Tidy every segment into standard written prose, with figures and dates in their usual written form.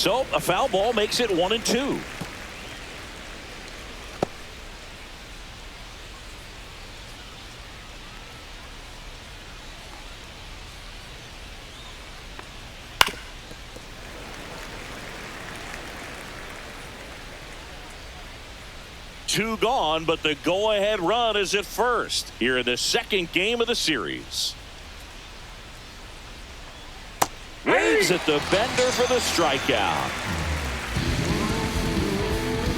So a foul ball makes it 1-2. Two gone, but the go-ahead run is at first here in the second game of the series. Waves at the bender for the strikeout.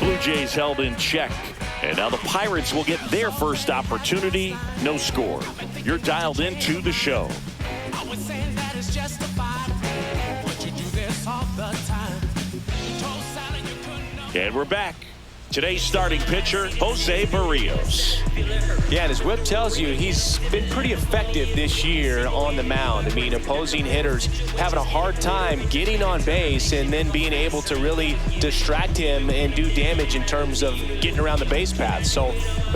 Blue Jays held in check, and now the Pirates will get their first opportunity. No score. You're dialed into the show. I was saying that it's justified, but you do this all the time. You told Sally you couldn't know. And we're back. Today's starting pitcher, Jose Berrios. Yeah, and as Whip tells you, he's been pretty effective this year on the mound. I mean, opposing hitters having a hard time getting on base and then being able to really distract him and do damage in terms of getting around the base path. So,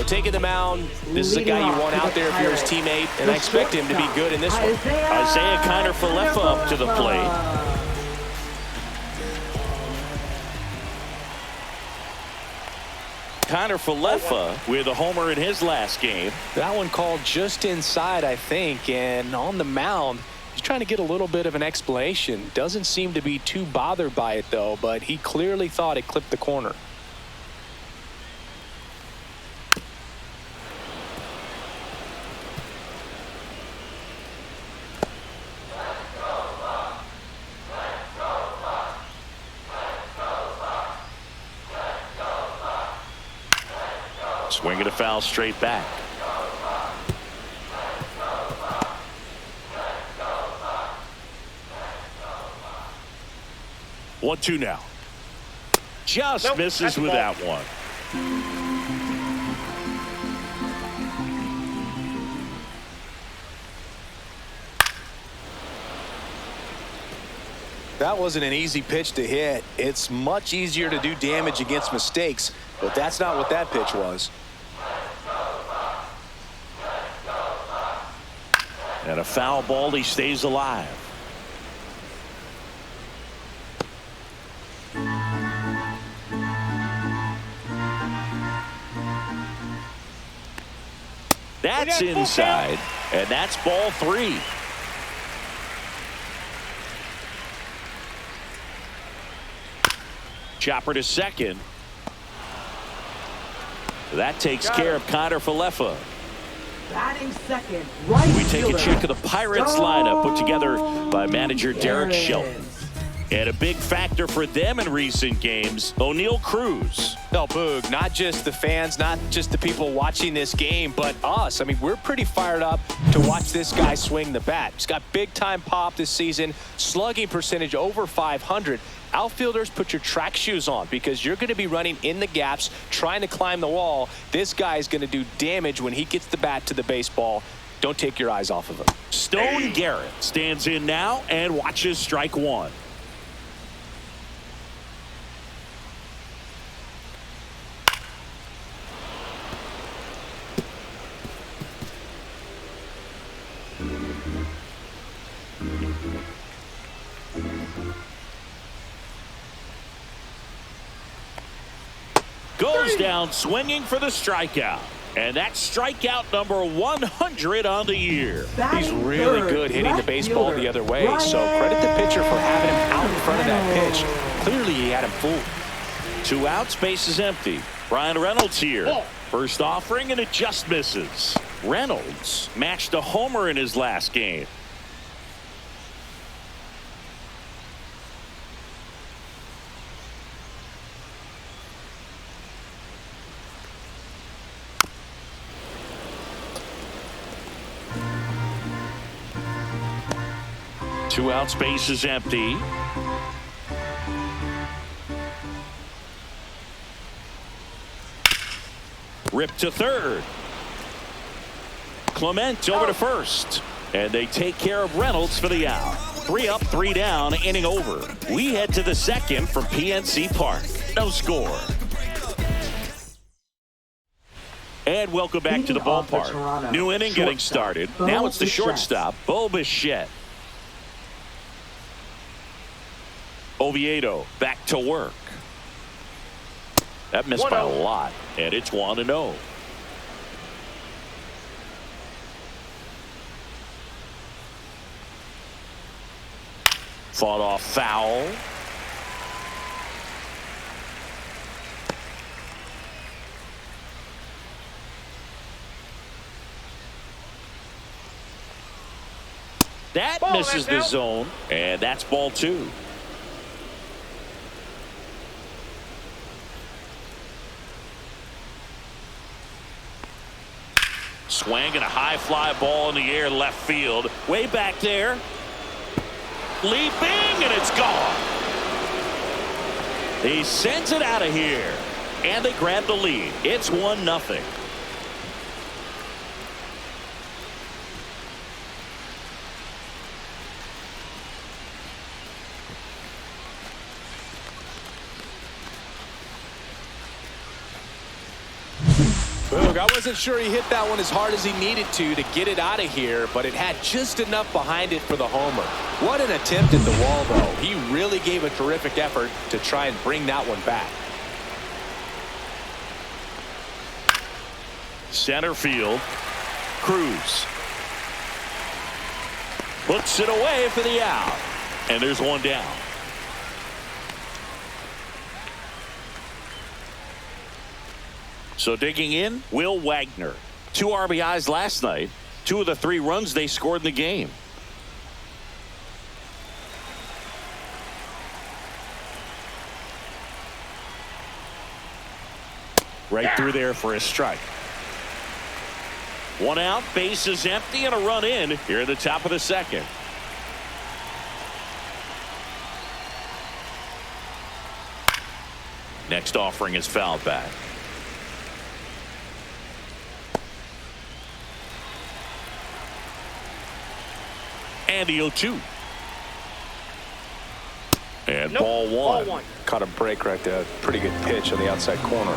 taking the mound, this is a guy you want out there if you're his teammate, and I expect him to be good in this one. Isaiah Kiner-Falefa up to the plate. Kiner-Falefa with a homer in his last game. That one called just inside, I think, and on the mound, he's trying to get a little bit of an explanation. Doesn't seem to be too bothered by it, though, but he clearly thought it clipped the corner. Swinging a foul straight back. One, two now. Just misses with that one. That wasn't an easy pitch to hit. It's much easier to do damage against mistakes, but that's not what that pitch was. And a foul ball, he stays alive. That's inside, and that's ball 3. Chopper to second. That takes care of Kiner-Falefa. Batting second, right We take a check of the Pirates lineup put together by manager Derek Shelton. And a big factor for them in recent games, O'Neal Cruz. No, Boog, not just the fans, not just the people watching this game, but us. I mean, we're pretty fired up to watch this guy swing the bat. He's got big-time pop this season, slugging percentage over 500. Outfielders, put your track shoes on because you're going to be running in the gaps, trying to climb the wall. This guy's going to do damage when he gets the bat to the baseball. Don't take your eyes off of him. Stone Garrett stands in now and watches strike one. Goes down swinging for the strikeout. And that's strikeout number 100 on the year. He's really good hitting the baseball the other way. So credit the pitcher for having him out in front of that pitch. Clearly he had him fooled. 2 outs, base is empty. Brian Reynolds here. First offering and it just misses. Reynolds matched a homer in his last game. Two outs, base is empty. Ripped to third. Clement over to first. And they take care of Reynolds for the out. 3 up, 3 down, inning over. We head to the second from PNC Park. No score. And welcome back to the ballpark. New inning getting started. Now it's the shortstop, Bo Bichette. Oviedo back to work. That missed by a lot, and it's 1-0. Fought off foul. That misses the zone, and that's ball 2. Swinging a high fly ball in the air left field. Way back there. Leaping, and it's gone. He sends it out of here, and they grab the lead. It's 1-0. Boog, I wasn't sure he hit that one as hard as he needed to get it out of here, but it had just enough behind it for the homer. What an attempt at the wall, though. He really gave a terrific effort to try and bring that one back. Center field. Cruz puts it away for the out, and there's one down. So digging in, Will Wagner. 2 RBIs last night. 2 of the 3 runs they scored in the game. Right through there for a strike. 1 out, base is empty, and a run in here at the top of the 2nd. Next offering is fouled back. And the 0-2. And ball 1. Caught a break right there. Pretty good pitch on the outside corner.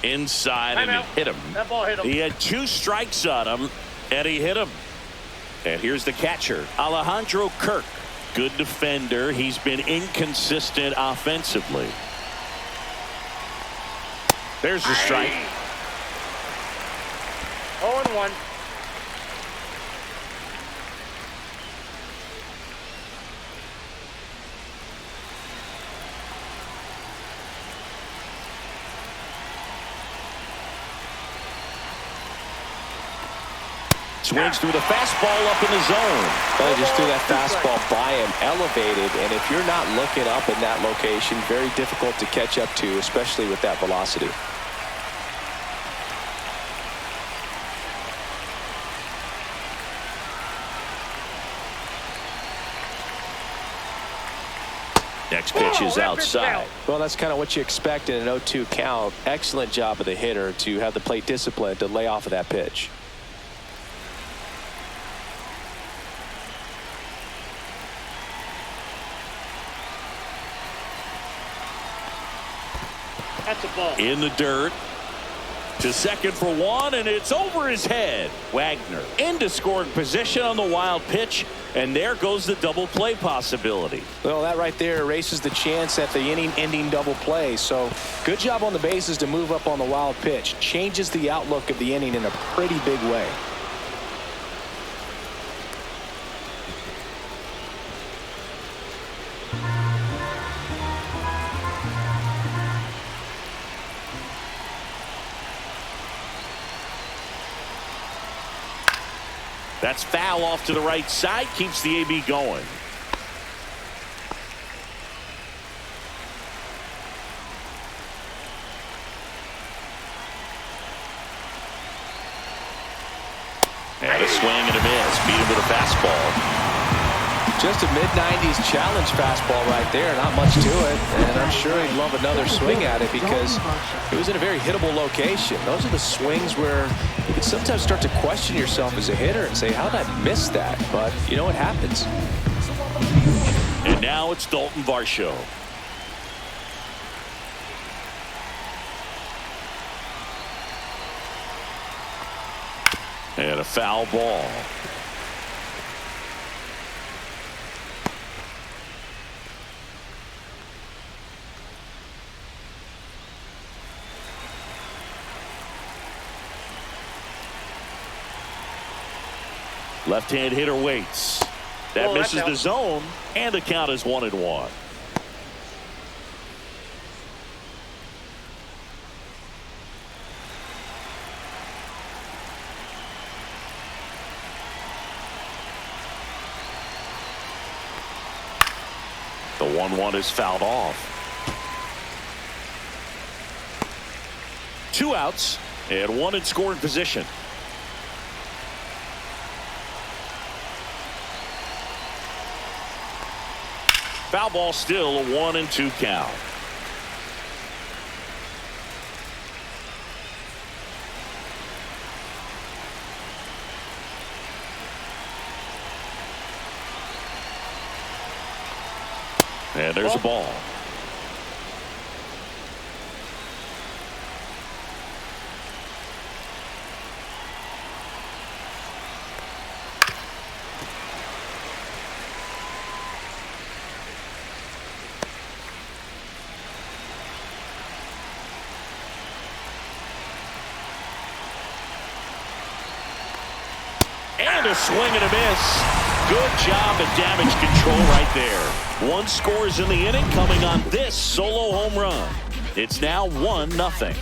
Inside, and it hit him. That ball hit him. He had 2 strikes on him, and he hit him. And here's the catcher, Alejandro Kirk. Good defender. He's been inconsistent offensively. There's the strike. 0-1. Swings through the fastball up in the zone. Well, just threw that fastball by him, elevated, and if you're not looking up in that location, very difficult to catch up to, especially with that velocity. Next pitch is outside. Well, that's kind of what you expect in an 0-2 count. Excellent job of the hitter to have the plate discipline to lay off of that pitch. That's a ball. In the dirt. To second for 1, and it's over his head. Wagner into scoring position on the wild pitch, and there goes the double play possibility. Well, that right there erases the chance at the inning-ending double play. So good job on the bases to move up on the wild pitch. Changes the outlook of the inning in a pretty big way. That's foul off to the right side, keeps the AB going. And a swing and a miss. Beat him with a fastball. Just a mid-90s challenge fastball right there. Not much to it. And I'm sure he'd love another swing at it because it was in a very hittable location. Those are the swings where you can sometimes start to question yourself as a hitter and say, how did I miss that? But you know what happens. And now it's Dalton Varsho. And a foul ball. Left-hand hitter waits. That misses the zone, and the count is 1-1. The 1-1 is fouled off. 2 outs and 1 in scoring position. Foul ball, still a 1-2 count. And there's a ball. And a swing and a miss. Good job at damage control right there. 1 scores in the inning, coming on this solo home run. It's now 1-0.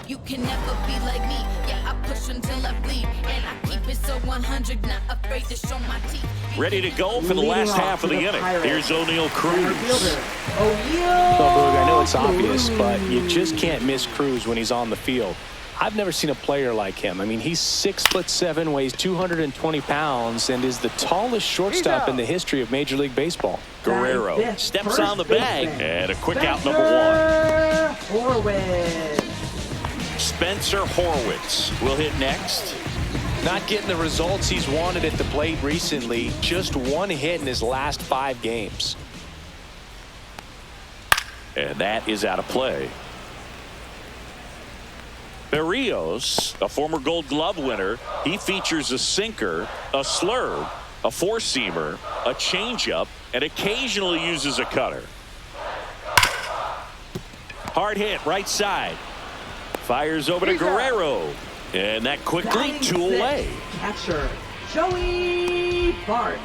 You can never be like me. Yeah, I push until I bleed, and I keep it so 100, not afraid to show my teeth. Ready to go for the last half of the inning. Here's O'Neal Cruz. I know it's obvious, but you just can't miss Cruz when he's on the field. I've never seen a player like him. I mean, he's 6'7", weighs 220 pounds, and is the tallest shortstop in the history of Major League Baseball. Guerrero steps on the bag, and a quick out, number 1. Spencer Horwitz will hit next. Not getting the results he's wanted at the plate recently. Just 1 hit in his last 5 games. And that is out of play. Berrios, a former Gold Glove winner, he features a sinker, a slurve, a 4-seamer, a changeup, and occasionally uses a cutter. Hard hit, right side. Fires over to Guerrero. And that quickly 2 away. Catcher, Joey Bart.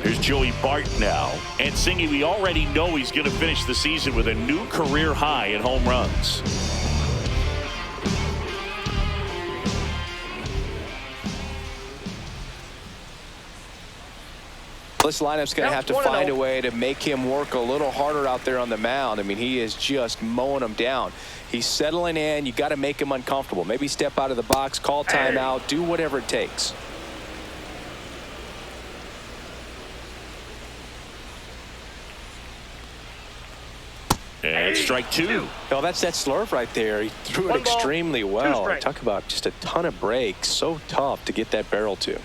Here's Joey Bart now. And Singy, we already know he's going to finish the season with a new career high in home runs. This lineup's going to have to find a way to make him work a little harder out there on the mound. I mean, he is just mowing them down. He's settling in. You got to make him uncomfortable. Maybe step out of the box, call timeout, do whatever it takes. And strike 2. Oh, that's that slurve right there. He threw it extremely well. Talk about just a ton of breaks. So tough to get that barrel to.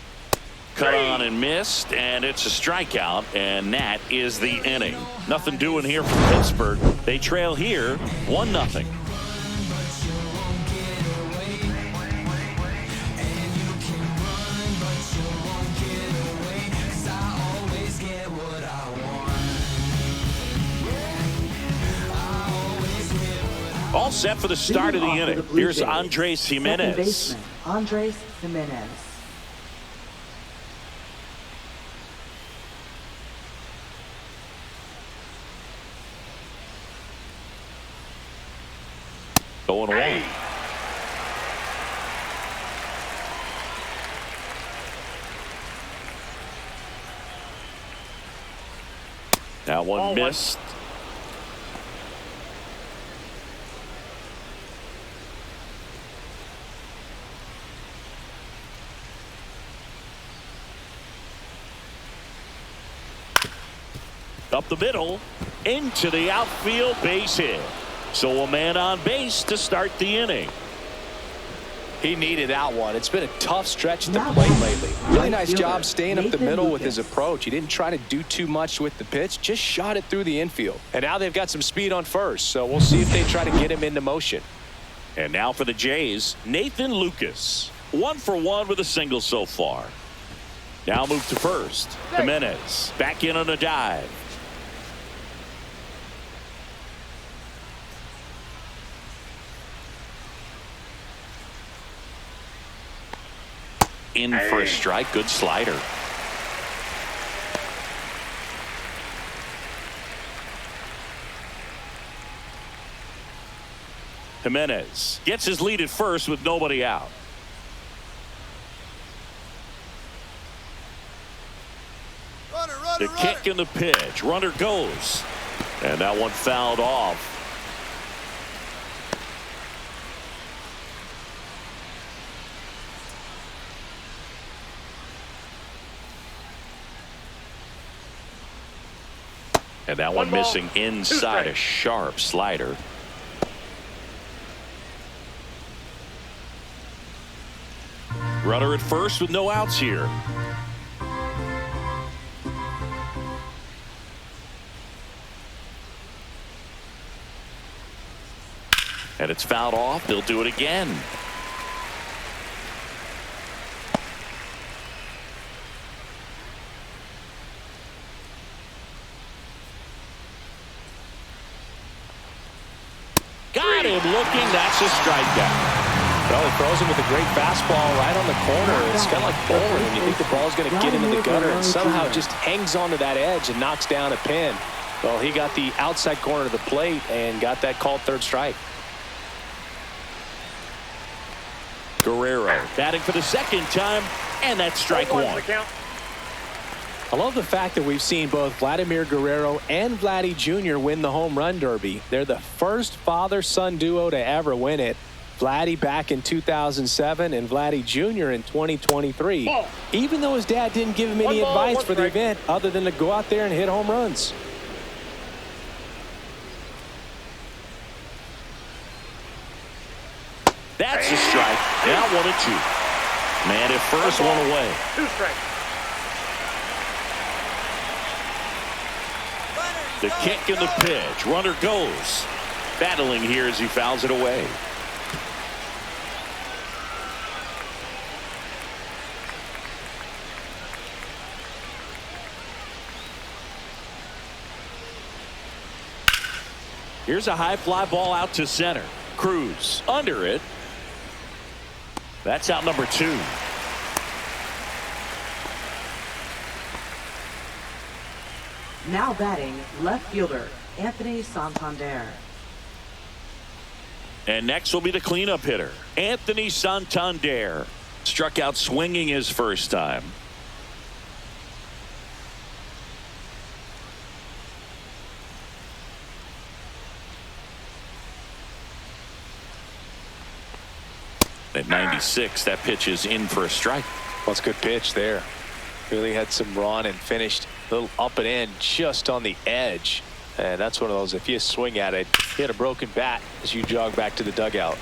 Cut on and missed, and it's a strikeout, and that is the inning. Nothing doing here for Pittsburgh. They trail here 1-0. All set for the start of the inning. Here's Andres Jimenez. Andres Jimenez. Going away. That one missed. Up the middle, into the outfield, base hit. So a man on base to start the inning. He needed that one. It's been a tough stretch at the plate lately. Really nice job staying up the middle with his approach. He didn't try to do too much with the pitch, just shot it through the infield. And now they've got some speed on first, so we'll see if they try to get him into motion. And now for the Jays, Nathan Lucas. 1 for 1 with a single so far. Now move to first. Jimenez back in on a dive. in for a strike. Good slider. Jimenez gets his lead at first with nobody out. The kick and the pitch. Runner goes. And that one fouled off. And that one missing inside, a sharp slider. Runner at first with no outs here. And it's fouled off. They'll do it again. Got him looking. That's a strikeout. Well, he throws him with a great fastball right on the corner. It's kind of like bowling when you think the ball's going to get into the gutter and somehow just hangs onto that edge and knocks down a pin. Well, he got the outside corner of the plate and got that called third strike. Guerrero batting for the second time, and that's strike one. I love the fact that we've seen both Vladimir Guerrero and Vladdy Jr. win the home run derby. They're the first father-son duo to ever win it. Vladdy back in 2007 and Vladdy Jr. in 2023. Even though his dad didn't give him any advice for the event other than to go out there and hit home runs. That's a strike. Now 1-2. Man at first, one away. 2 strikes. The kick and the pitch. Runner goes. Battling here as he fouls it away. Here's a high fly ball out to center. Cruz under it. That's out number 2. Now batting, left fielder, Anthony Santander. And next will be the cleanup hitter, Anthony Santander. Struck out swinging his first time. At 96, that pitch is in for a strike. Well, it's a good pitch there. Really had some run and finished a little up and in just on the edge. And that's one of those, if you swing at it, hit a broken bat as you jog back to the dugout.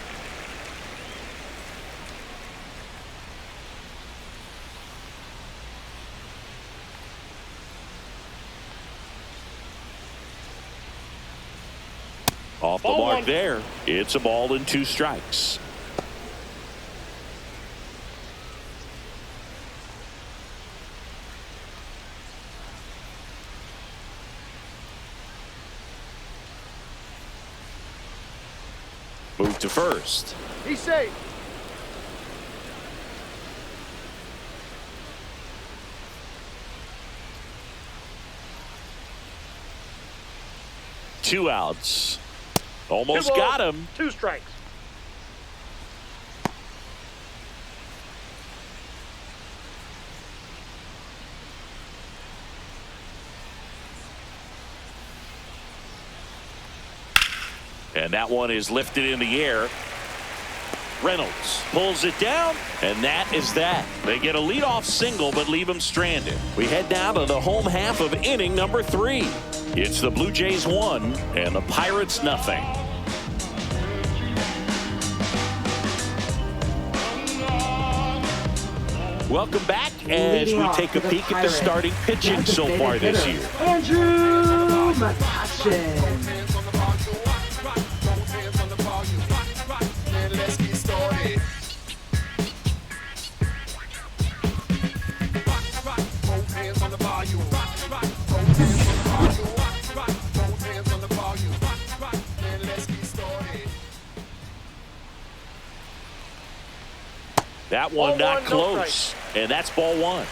Off the mark there. It's a ball and 2 strikes. Move to first. He's safe. Two outs. Almost 2 balls, got him. 2 strikes. And that one is lifted in the air. Reynolds pulls it down, and that is that. They get a leadoff single, but leave him stranded. We head down to the home half of inning number 3. It's the Blue Jays 1 and the Pirates nothing. Welcome back as we take a peek at the starting pitching so far this year. Andrew McCutchen. That one not close. And that's ball one.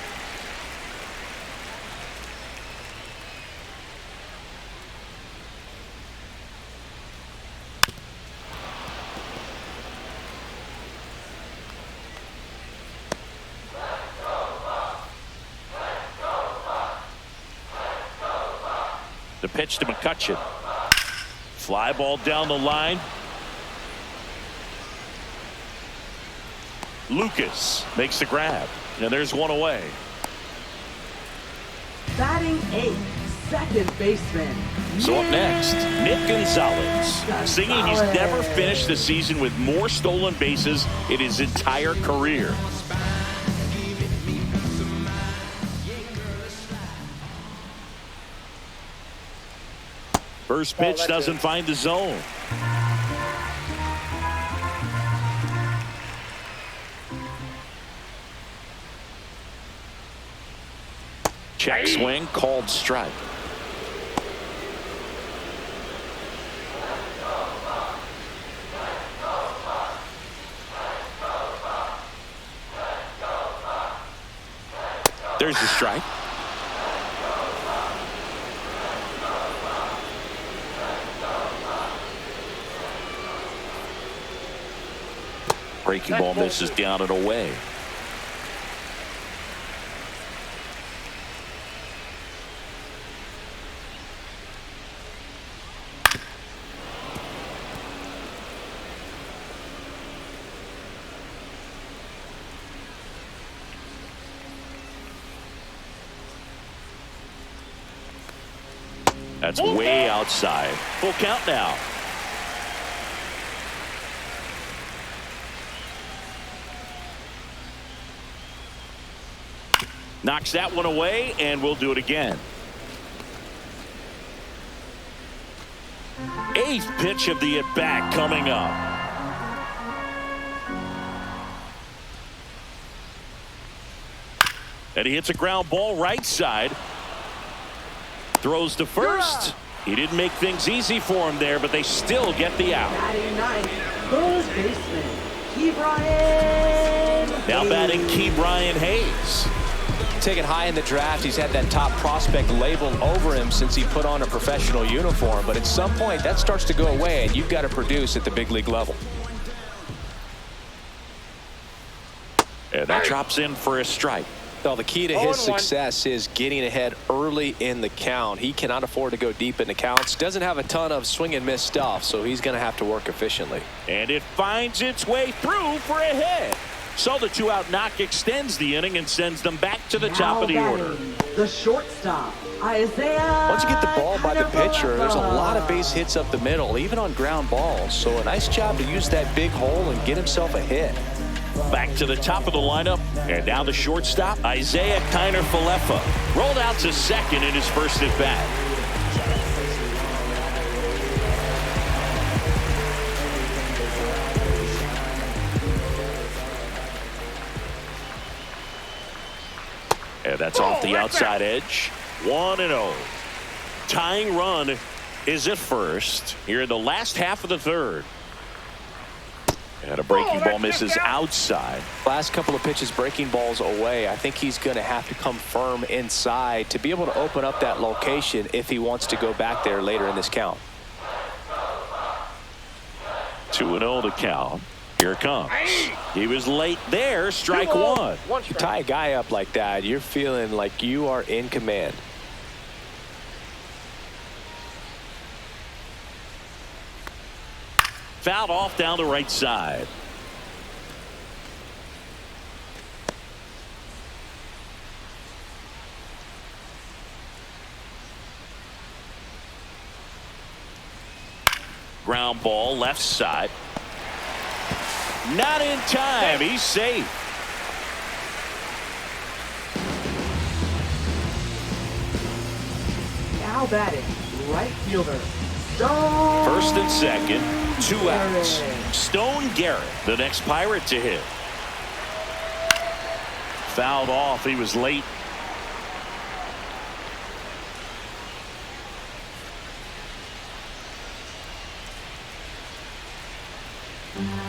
The pitch to McCutcheon. Fly ball down the line. Lucas makes the grab. And there's one away. Batting eighth, second baseman. So up next, Nick Gonzalez. Singing he's never finished the season with more stolen bases in his entire career. First pitch doesn't find the zone. Check swing, called strike. There's the strike. Breaking ball misses down and away. That's way outside. Full count now. Knocks that one away, and we'll do it again. Eighth pitch of the at-bat coming up. And he hits a ground ball right side. Throws to first. He didn't make things easy for him there, but they still get the out. Batting ninth, first baseman, Key Brian. Now batting Key Brian Hayes. Taken high in the draft, he's had that top prospect label over him since he put on a professional uniform. But at some point, that starts to go away, and you've got to produce at the big league level. And that drops in for a strike. Well, the key to his success is getting ahead early in the count. He cannot afford to go deep in the counts. Doesn't have a ton of swing and miss stuff, so he's going to have to work efficiently. And it finds its way through for a hit. So the two-out knock extends the inning and sends them back to the top of the order. The shortstop, Isaiah. Once you get the ball by the pitcher, there's a lot of base hits up the middle, even on ground balls. So a nice job to use that big hole and get himself a hit. Back to the top of the lineup, and now the shortstop, Isaiah Kiner-Falefa, rolled out to second in his first at bat. And that's off the outside edge. 1-0. Tying run is at first here in the last half of the third. And a breaking ball misses outside. Last couple of pitches breaking balls away. I think he's going to have to come firm inside to be able to open up that location if he wants to go back there later in this count. 2-0 to count. Here it comes. He was late there. Strike one. You tie a guy up like that, you're feeling like you are in command. Fouled off down the right side. Ground ball left side. Not in time. He's safe. Now batting, right fielder, Stone. First and second, 2 outs. Stone Garrett, the next Pirate to hit. Fouled off. He was late.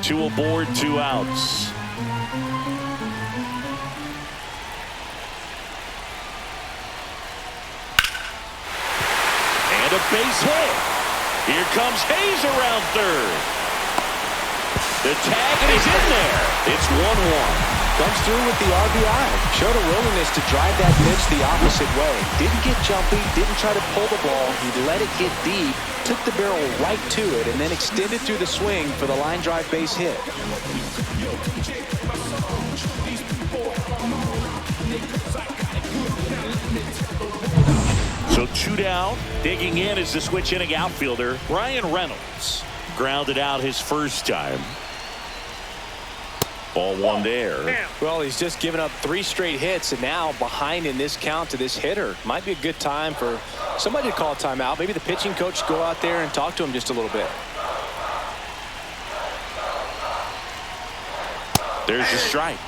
Two aboard, 2 outs. And a base hit. Here comes Hayes around third. The tag, and he's in there. It's 1-1. Comes through with the RBI. Showed a willingness to drive that pitch the opposite way. Didn't get jumpy, didn't try to pull the ball. He let it get deep, took the barrel right to it, and then extended through the swing for the line drive base hit. So 2 down. Digging in is the switch inning outfielder, Ryan Reynolds. Grounded out his first time. Ball 1 there. Well, he's just given up 3 straight hits, and now behind in this count to this hitter. Might be a good time for somebody to call a timeout. Maybe the pitching coach go out there and talk to him just a little bit. There's the strike.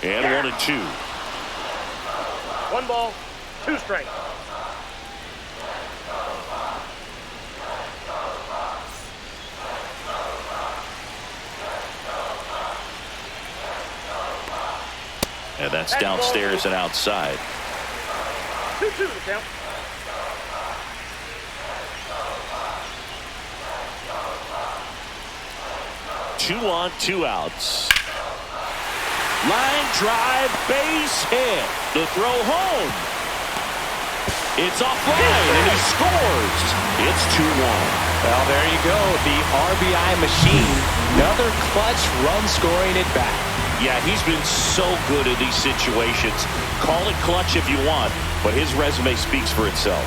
And 1-2. 1 ball, 2 strikes. And that's downstairs and outside. 2-2 the count. Two on, 2 outs. Line drive, base hit. The throw home. It's offline, and he scores. It's 2-1. Well, there you go. The RBI machine. Another clutch run scoring at bat. Yeah, he's been so good in these situations. Call it clutch if you want, but his resume speaks for itself.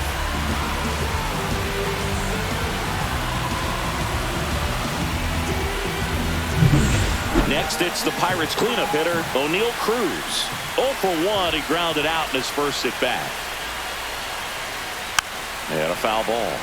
Next, it's the Pirates cleanup hitter, O'Neal Cruz. 0 for 1, he grounded out in his first at bat. And a foul ball.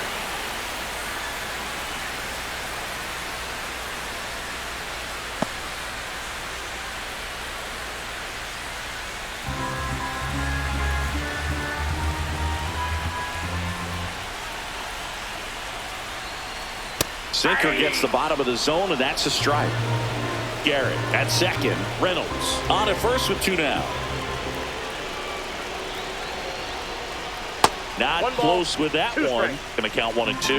Sinker gets the bottom of the zone, and that's a strike. Garrett at second. Reynolds on at first with 2 down. Not close with that one. Going to count 1 and 2.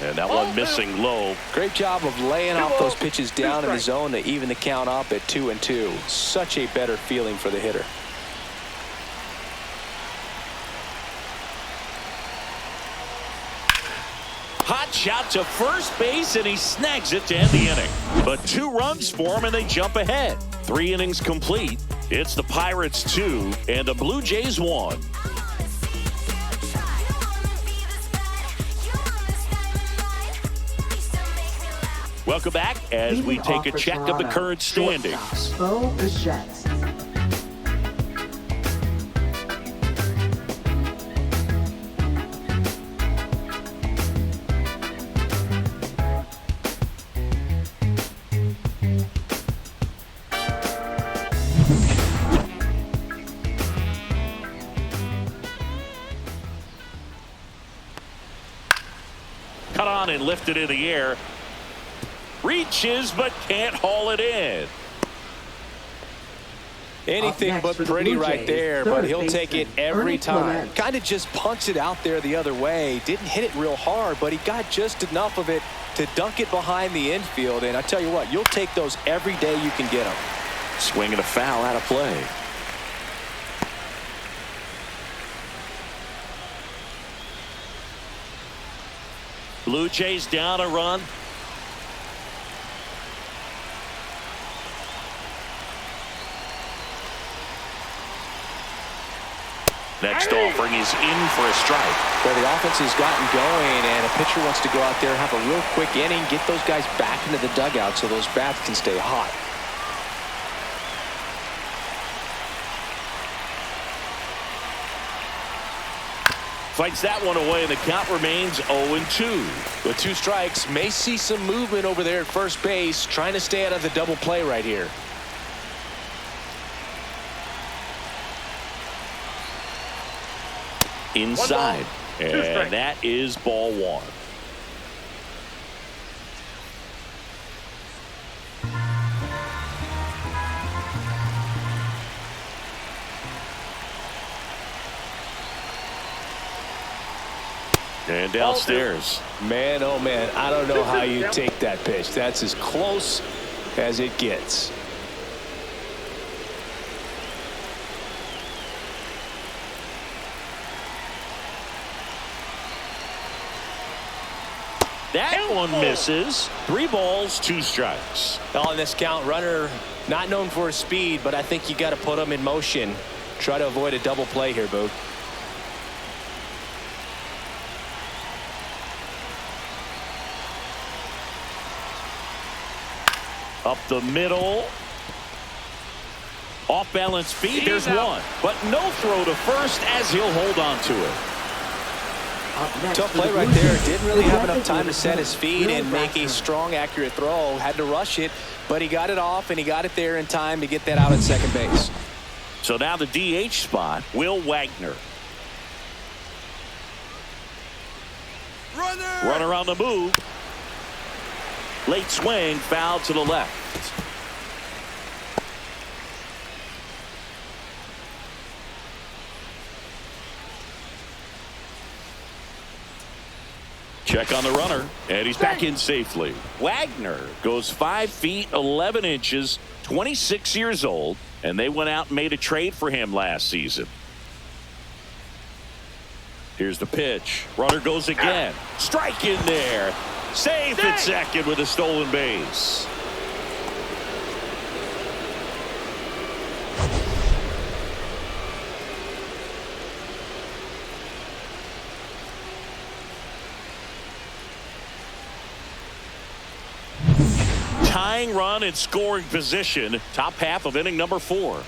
And that one missing low. Great job of laying off those pitches down in the zone to even the count up at 2 and 2. Such a better feeling for the hitter. Hot shot to first base, and he snags it to end the inning. But 2 runs for him, and they jump ahead. 3 innings complete. It's the Pirates 2 and the Blue Jays 1. Welcome back as we take a check of the current standings. Bo Bichette. Cut on and lifted in the air. Reaches but can't haul it in. Anything but pretty right there, but he'll take it every time. Kind of just punched it out there the other way. Didn't hit it real hard, but he got just enough of it to dunk it behind the infield. And I tell you what, you'll take those every day you can get them. Swinging a foul out of play. Blue Jays down a run. Next offering is in for a strike. Well, the offense has gotten going, and a pitcher wants to go out there, have a real quick inning, get those guys back into the dugout so those bats can stay hot. Fights that one away, and the count remains 0-2. With 2 strikes, may see some movement over there at first base, trying to stay out of the double play right here. Inside, and that is ball 1. And downstairs. Man, oh man, I don't know how you take that pitch. That's as close as it gets. That one misses. 3 balls, 2 strikes. On this count, runner not known for his speed, but I think you got to put him in motion. Try to avoid a double play here, Boog. Up the middle. Off balance feed. There's one. But no throw to first as he'll hold on to it. Tough play right there. Didn't really have enough time to set his feet and make a strong, accurate throw. Had to rush it, but he got it off, and he got it there in time to get that out at second base. So now the DH spot, Will Wagner. Runner on the move. Late swing, foul to the left. Check on the runner, and he's back in safely. Wagner goes 5 feet 11 inches, 26 years old, and they went out and made a trade for him last season. Here's the pitch. Runner goes again. Strike in there. Safe at second with a stolen base. Tying run in scoring position. Top half of inning number 4.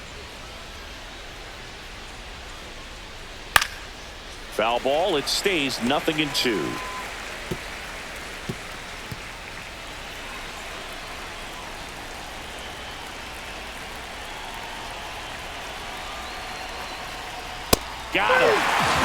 Foul ball. It stays 0-2. Got him.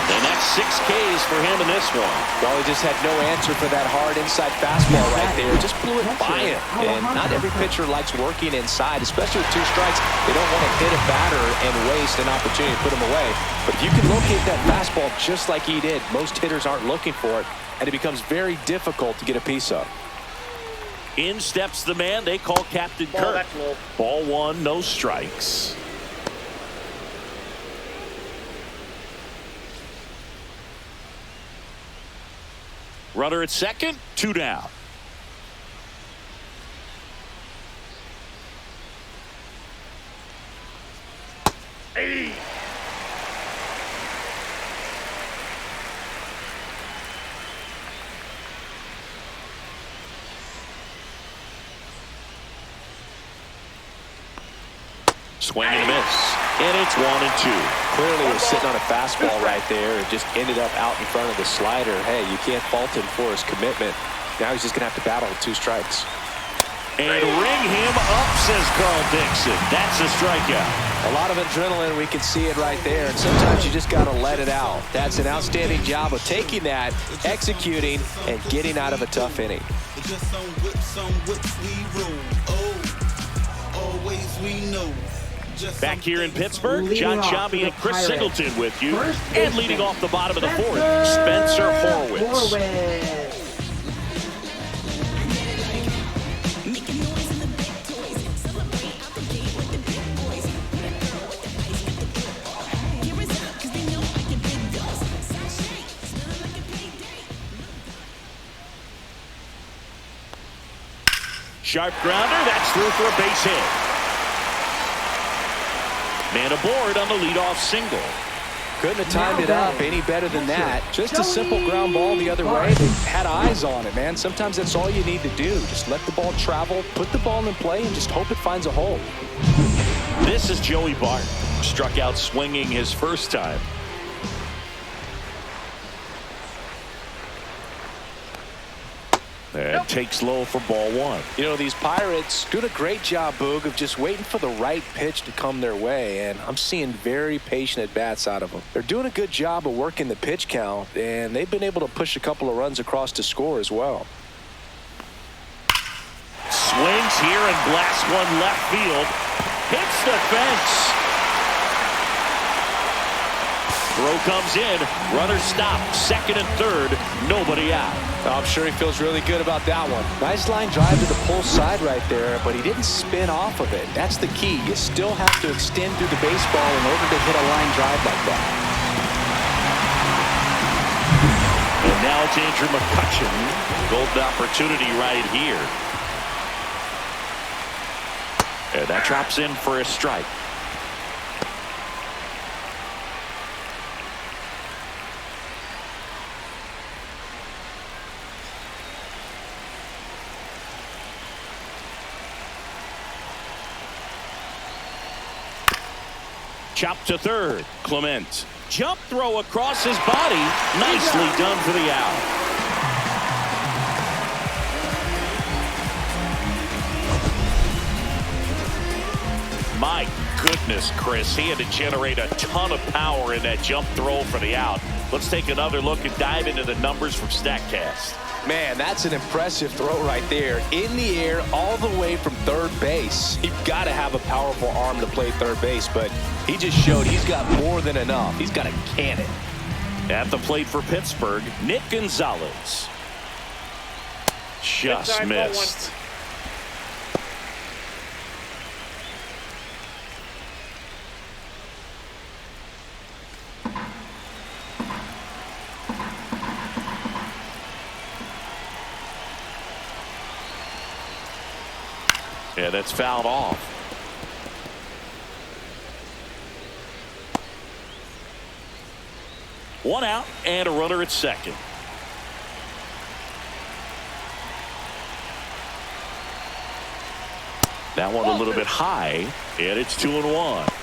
And that's 6 Ks for him in this one. Well, he just had no answer for that hard inside fastball right there. Just blew it by him. And not every pitcher likes working inside, especially with 2 strikes. They don't want to hit a batter and waste an opportunity to put him away. But if you can locate that fastball just like he did, most hitters aren't looking for it, and it becomes very difficult to get a piece of. In steps the man they call Captain Kirk. Ball 1, no strikes. Runner at second, 2 down. Hey. Swing and miss. And it's 1-2. Clearly was sitting on a fastball right there and just ended up out in front of the slider. Hey, you can't fault him for his commitment. Now he's just going to have to battle with 2 strikes. And ring him up, says Carl Dixon. That's a strikeout. A lot of adrenaline. We can see it right there. And sometimes you just got to let it out. That's an outstanding job of taking that, executing, and getting out of a tough inning. Back here in Pittsburgh, John Sciambi and Chris Singleton with you. And leading off the bottom of the 4th, Spencer Horwitz. Sharp grounder, that's through for a base hit. Man aboard on the leadoff single. Couldn't have timed it up any better than that. Just a simple ground ball the other way. They had eyes on it, man. Sometimes that's all you need to do. Just let the ball travel, put the ball in play, and just hope it finds a hole. This is Joey Bart. Struck out swinging his first time. And takes low for ball 1. You know, these Pirates doing a great job, Boog, of just waiting for the right pitch to come their way, and I'm seeing very patient at-bats out of them. They're doing a good job of working the pitch count, and they've been able to push a couple of runs across to score as well. Swings here and blasts one left field. Hits the fence. Throw comes in. Runner stopped. Second and third. Nobody out. I'm sure he feels really good about that one. Nice line drive to the pull side right there, but he didn't spin off of it. That's the key. You still have to extend through the baseball in order to hit a line drive like that. And now it's Andrew McCutchen. Golden opportunity right here. And that drops in for a strike. Chop to third. Clement. Jump throw across his body. Nicely done for the out. My goodness, Chris. He had to generate a ton of power in that jump throw for the out. Let's take another look and dive into the numbers from StatCast. Man, that's an impressive throw right there. In the air all the way from third base. You've got to have a powerful arm to play third base, but he just showed he's got more than enough. He's got a cannon. At the plate for Pittsburgh, Nick Gonzalez. Just missed. Yeah, that's fouled off. One out and a runner at second. That one a little bit high, and it's 2-1.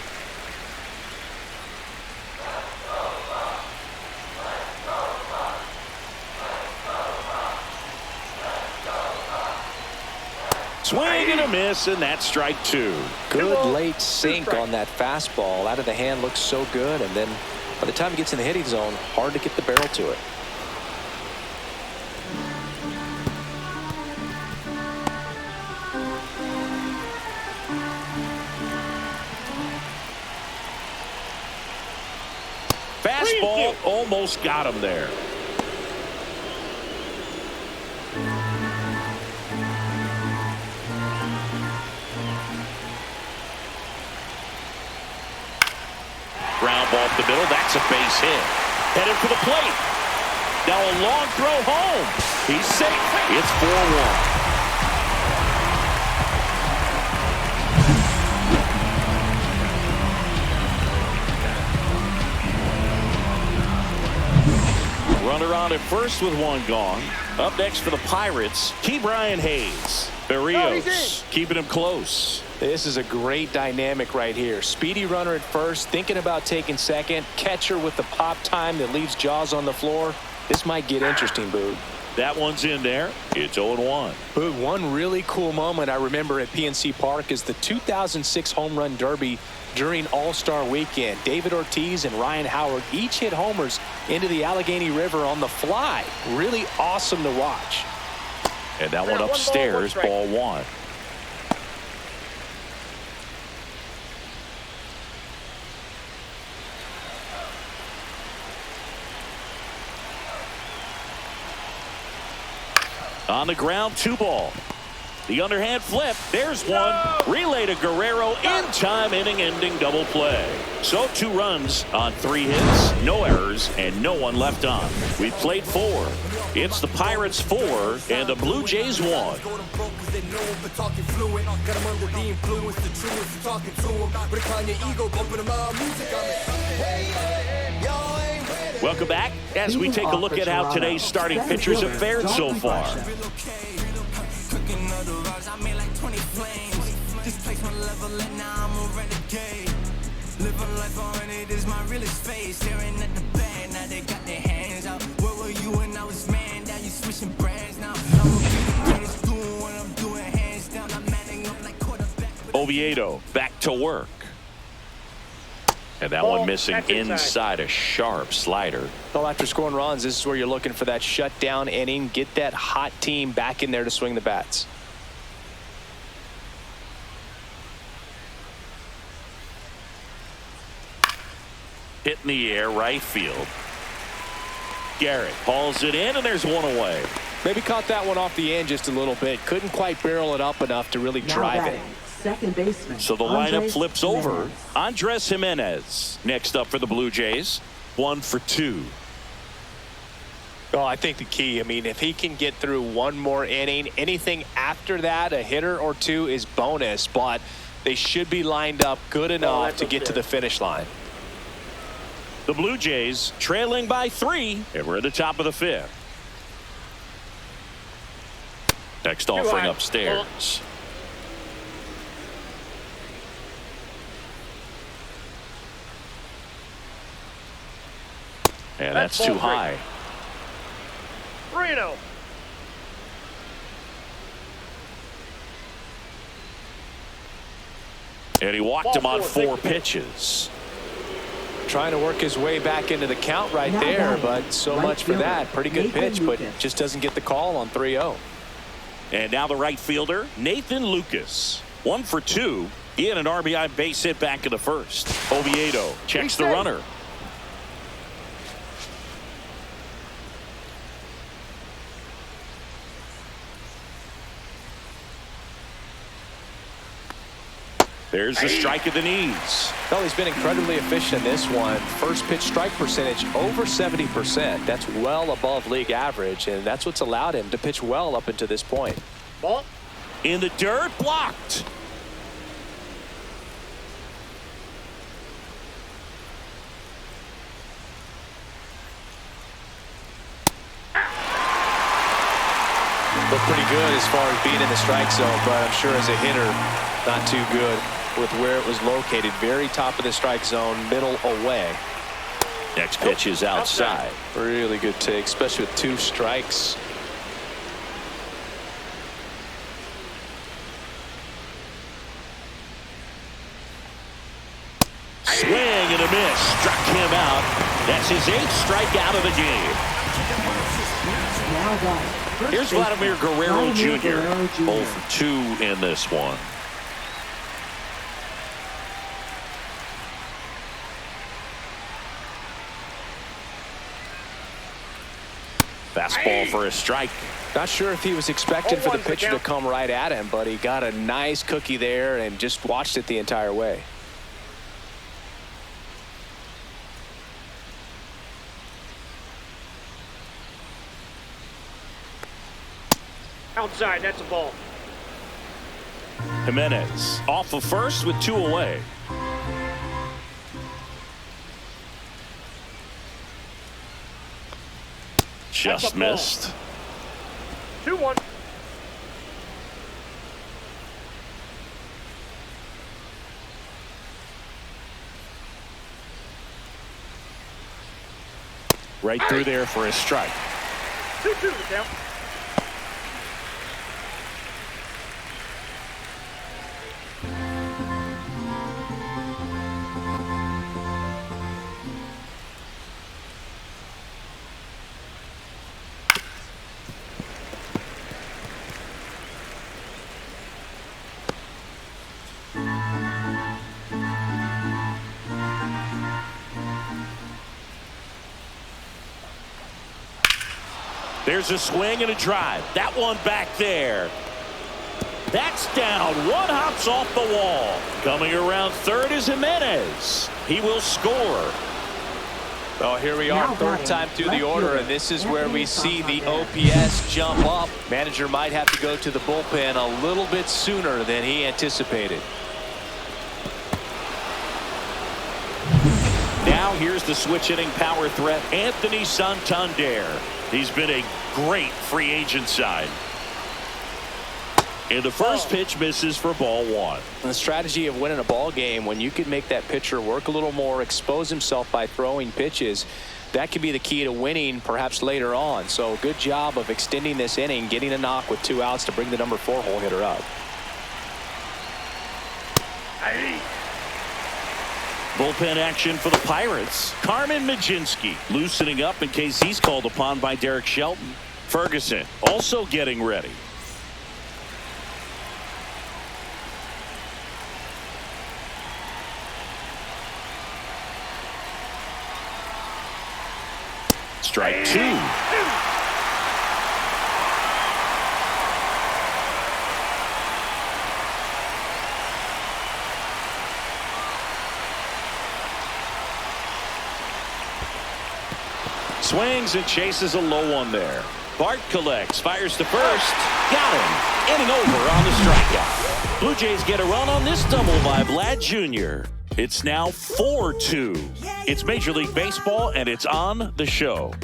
Swing and a miss, and that's strike two. Good late sink on that fastball. Out of the hand looks so good, and then by the time he gets in the hitting zone, hard to get the barrel to it. Fastball almost got him there. Ground ball up the middle. That's a base hit. Headed for the plate. Now a long throw home. He's safe. It's 4-1. Runner on at first with one gone. Up next for the Pirates, Brian Hayes. Berrios keeping him close. This is a great dynamic right here. Speedy runner at first, thinking about taking second. Catcher with the pop time that leaves Jaws on the floor. This might get interesting, Boog. That one's in there. It's 0-1. Boog, one really cool moment I remember at PNC Park is the 2006 Home Run Derby during All-Star Weekend. David Ortiz and Ryan Howard each hit homers into the Allegheny River on the fly. Really awesome to watch. And that one upstairs, ball one. On the ground, 2-ball. The underhand flip. There's one. Relay to Guerrero in time, inning-ending double play. So 2 runs on 3 hits, no errors, and no one left on. We played 4. It's the Pirates 4 and the Blue Jays 1. Welcome back as we take a look at how today's starting pitchers have fared so far. Oviedo back to work. And that one missing inside a sharp slider. Well, after scoring runs, this is where you're looking for that shutdown inning. Get that hot team back in there to swing the bats. Hit in the air, right field. Garrett hauls it in, and there's one away. Maybe caught that one off the end just a little bit. Couldn't quite barrel it up enough to really drive it. Second baseman. So the lineup flips over. Andres Gimenez next up for the Blue Jays. 1 for 2. Oh, I think the key, if he can get through one more inning, anything after that, a hitter or two is bonus, but they should be lined up good enough to get to the finish line. The Blue Jays trailing by 3, and we're at the top of the 5th. Next offering upstairs. And that's too high. 3-0. And he walked him on 4 pitches. Trying to work his way back into the count right there, but so much for that. Pretty good pitch, but just doesn't get the call on 3-0. And now the right fielder, Nathan Lucas. 1 for 2. He had an RBI base hit back in the first. Oviedo checks the runner. There's the strike of the knees. Well, he's been incredibly efficient in this one. First pitch strike percentage over 70%. That's well above league average, and that's what's allowed him to pitch well up until this point. Ball. In the dirt, blocked. Looked pretty good as far as being in the strike zone, but I'm sure as a hitter, not too good with where it was located. Very top of the strike zone, middle away. Next pitch is outside. Really good take, especially with 2 strikes. Swing and a miss. Struck him out. That's his 8th strikeout of the game. Here's Vladimir Guerrero Jr. 0 for 2 in this one. Fastball for a strike. Not sure if he was expecting for the pitcher to come right at him, but he got a nice cookie there and just watched it the entire way. Outside, that's a ball. Gimenez off of first with 2 away. Just missed. 2-1. Right through there for a strike. 2-2 the count. There's a swing and a drive. That one back there. That's down. One hops off the wall. Coming around third is Gimenez. He will score. Well, here we are, third time through the order, and this is where we see the OPS jump up. Manager might have to go to the bullpen a little bit sooner than he anticipated. Now here's the switch hitting power threat, Anthony Santander. He's been a great free agent sign. And the first pitch misses for ball 1. The strategy of winning a ball game, when you can make that pitcher work a little more, expose himself by throwing pitches, that could be the key to winning perhaps later on. So good job of extending this inning, getting a knock with 2 outs to bring the number 4 hole hitter up. Bullpen action for the Pirates. Carmen Mlodzinski loosening up in case he's called upon by Derek Shelton. Ferguson also getting ready. Strike two. Swings and chases a low one there. Bart collects, fires to first. Got him. Inning over on the strikeout. Blue Jays get a run on this double by Vlad Jr. It's now 4-2. It's Major League Baseball, and it's on the show.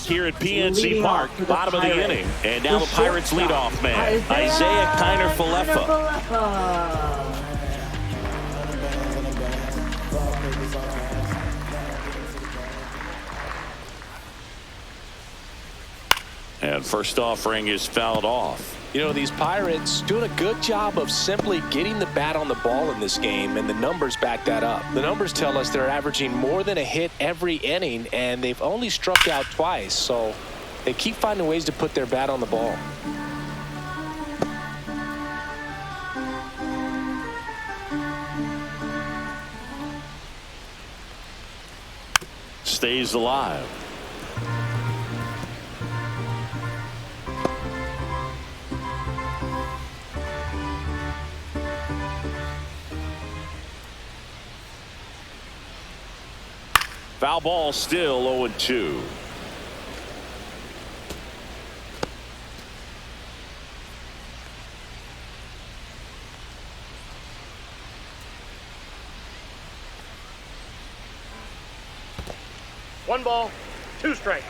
Here at PNC Park, bottom of the inning. And now the Pirates leadoff man, Isaiah Kiner-Falefa. And first offering is fouled off. You know, these Pirates doing a good job of simply getting the bat on the ball in this game, and the numbers back that up. The numbers tell us they're averaging more than a hit every inning, and they've only struck out twice, so they keep finding ways to put their bat on the ball. Stays alive. Foul ball, still 0-2. One ball, two strikes.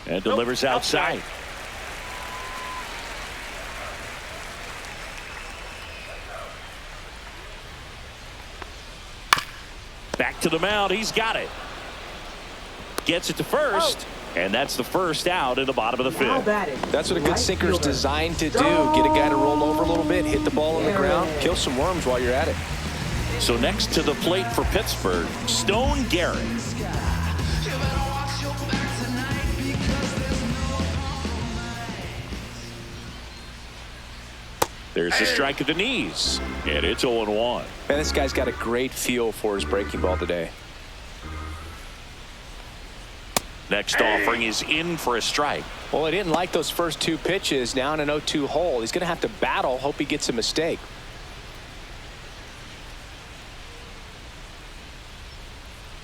And delivers outside. Back to the mound. He's got it. Gets it to first. And that's the first out in the bottom of the fifth. That's what a good sinker is designed to do. Get a guy to roll over a little bit, hit the ball on the ground, kill some worms while you're at it. So next to the plate for Pittsburgh, Stone Garrett. There's a strike at the knees, and it's 0-1. Man, this guy's got a great feel for his breaking ball today. Next offering is in for a strike. Well, he didn't like those first two pitches. Now in an 0-2 hole. He's going to have to battle. Hope he gets a mistake.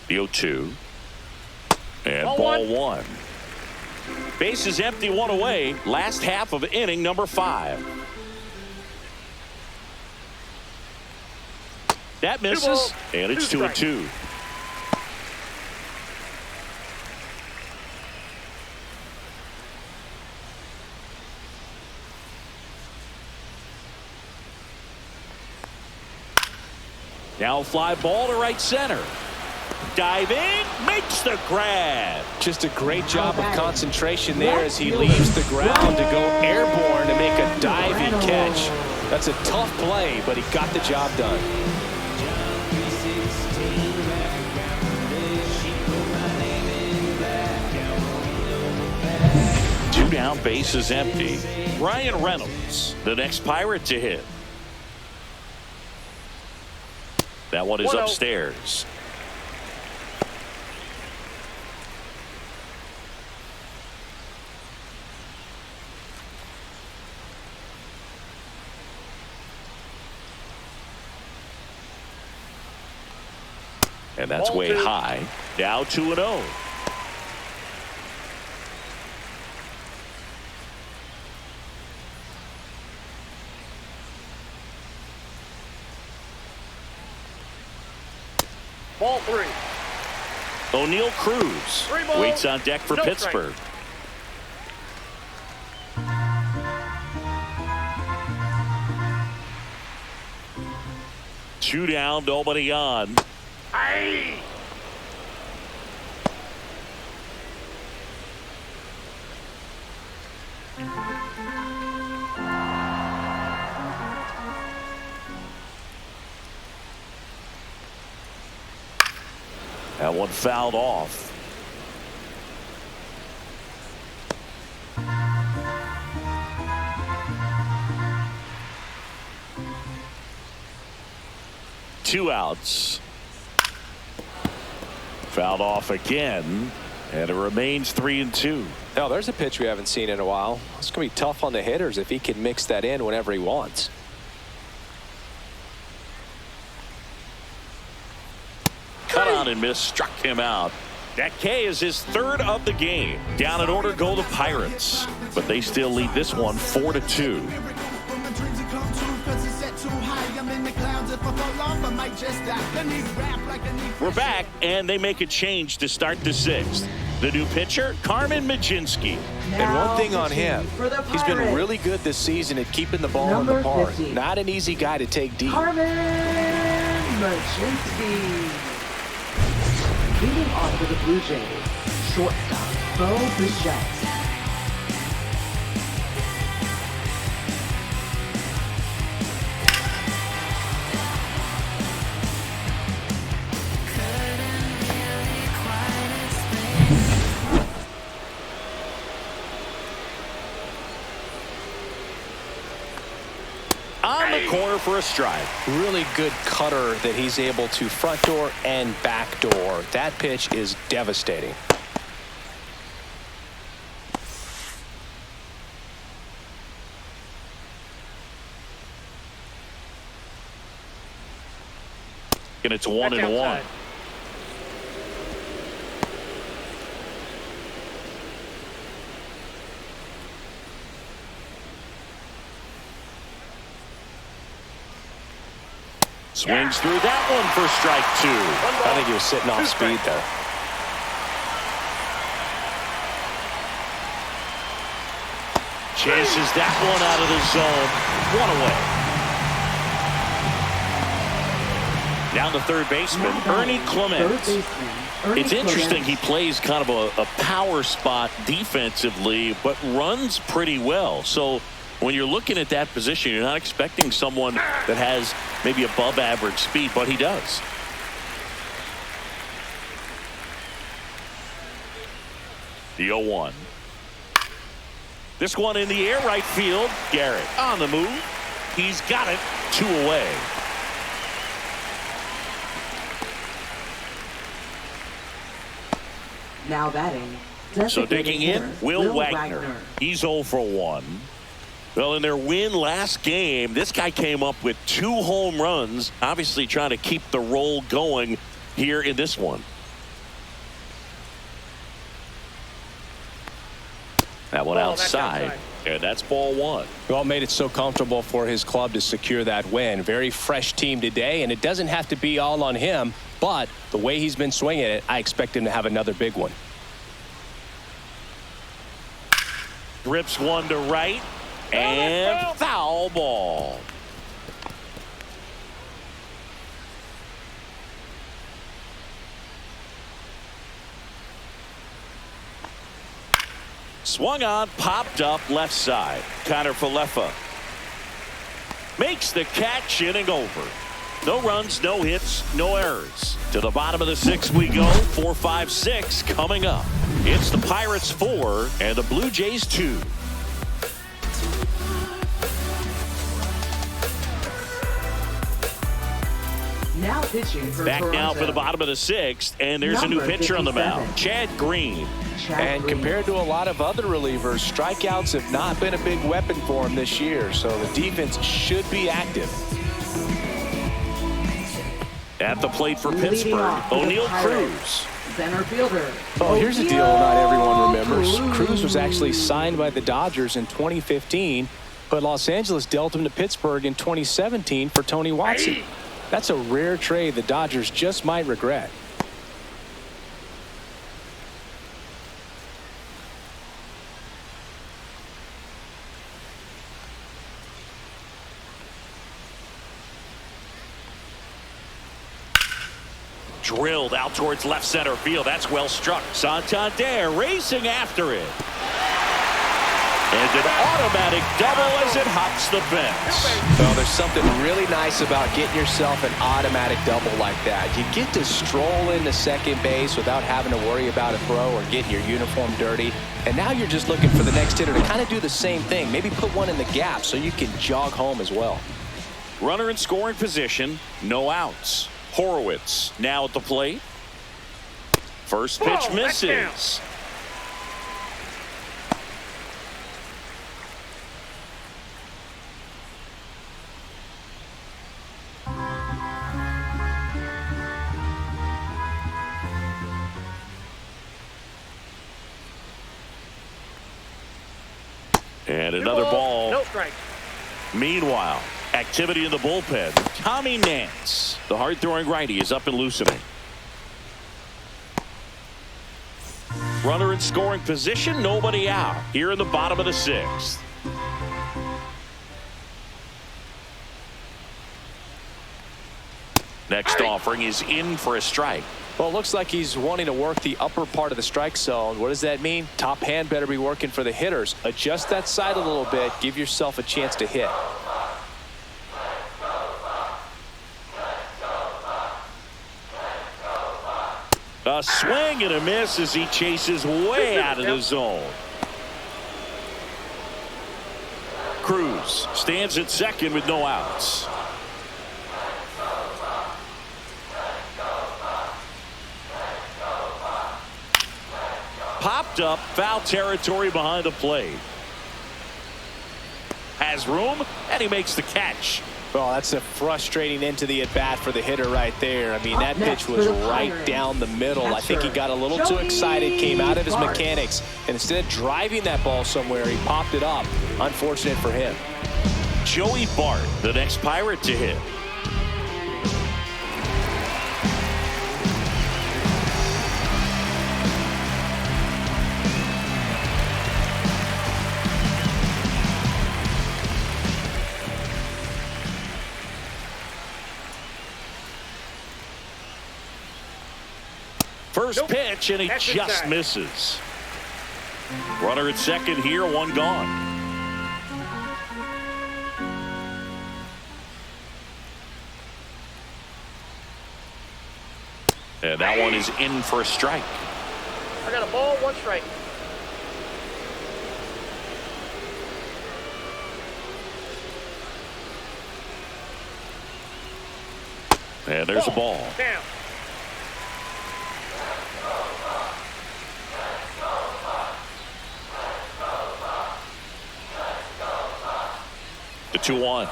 The 0-2. And ball one. Base is empty, one away. Last half of inning number 5. That misses, and it's 2-2. Now fly ball to right center. Diving, makes the grab. Just a great job of concentration there as he leaves the ground to go airborne to make a diving catch. That's a tough play, but he got the job done. Two down, base is empty. Ryan Reynolds, the next Pirate to hit. That one is 1-0. upstairs. And that's Ball way 2. high. Now 2-0. Ball 3. O'Neal Cruz 3 balls, waits on deck for no Pittsburgh. Two down, nobody on. Aye. That one fouled off. Two outs. Fouled off again, and it remains 3-2. Now, there's a pitch we haven't seen in a while. It's going to be tough on the hitters if he can mix that in whenever he wants. Cut on and miss, struck him out. That K is his third of the game. Down in order go the Pirates, but they still lead this one 4-2. We're back, and they make a change to start the sixth. The new pitcher, Carmen Majinski. And one thing on him, he's been really good this season at keeping the ball in the park. 50. Not an easy guy to take deep. Carmen Majinski. Leading off for the Blue Jays, shortstop Bo Bichette. On the corner for a strike. Really good cutter that he's able to front door and back door. That pitch is devastating. And it's Back 1-1. outside. Swings through that one for strike 2. I think he was sitting off speed there. Chases that one out of the zone. One away. Down the third baseman, Ernie Clement. It's interesting, he plays kind of a power spot defensively, but runs pretty well. So when you're looking at that position, you're not expecting someone that has maybe above average speed, but he does. The 0-1. This one in the air, right field. Garrett on the move. He's got it. 2 away. Now batting. So digging in, Will Wagner. He's 0 for 1. Well, in their win last game, this guy came up with 2 home runs, obviously trying to keep the roll going here in this one. That one outside, and that's ball 1. Well, made it so comfortable for his club to secure that win. Very fresh team today, and it doesn't have to be all on him, but the way he's been swinging it, I expect him to have another big one. Rips one to right, and foul ball. Swung on, popped up left side. Connor Falefa makes the catch, inning over. No runs, no hits, no errors. To the bottom of the 6th we go. 4-5-6 coming up. It's the Pirates 4 and the Blue Jays 2. Now pitching for Back Toronto. now for the bottom of the 6th, and there's a new Number pitcher on the 57. mound, Chad Green. And compared to a lot of other relievers, strikeouts have not been a big weapon for him this year, so the defense should be active. At the plate for Leading Pittsburgh, off for the O'Neal Pirates, Cruz. Center fielder. Oh, here's a deal not everyone remembers. Cruz. Cruz was actually signed by the Dodgers in 2015, but Los Angeles dealt him to Pittsburgh in 2017 for Tony Watson. That's a rare trade the Dodgers just might regret. Drilled out towards left center field. That's well struck. Santander racing after it. And an automatic double as it hops the fence. Well, there's something really nice about getting yourself an automatic double like that. You get to stroll into second base without having to worry about a throw or getting your uniform dirty. And now you're just looking for the next hitter to kind of do the same thing. Maybe put one in the gap so you can jog home as well. Runner in scoring position. No outs. Horowitz now at the plate. First pitch misses. And another ball. No strike. Meanwhile, activity in the bullpen. Tommy Nance, the hard-throwing righty, is up and loosening. Runner in scoring position, nobody out. Here in the bottom of the 6th. Next offering is in for a strike. Well, it looks like he's wanting to work the upper part of the strike zone. What does that mean? Top hand better be working for the hitters. Adjust that side a little bit. Give yourself a chance to hit. A swing and a miss as he chases way out of the zone. Cruz stands at second with no outs. Popped up, foul territory behind the plate. Has room, and he makes the catch. Well, that's a frustrating end to the at-bat for the hitter right there. I mean, that pitch was right down the middle. I think he got a little too excited, came out of his mechanics, and instead of driving that ball somewhere, he popped it up. Unfortunate for him. Joey Bart, the next Pirate to hit. First pitch, and he just misses. Runner at second here, one gone. And that one is in for a strike. I got a ball, one strike. And there's a ball. Down. The 2-1.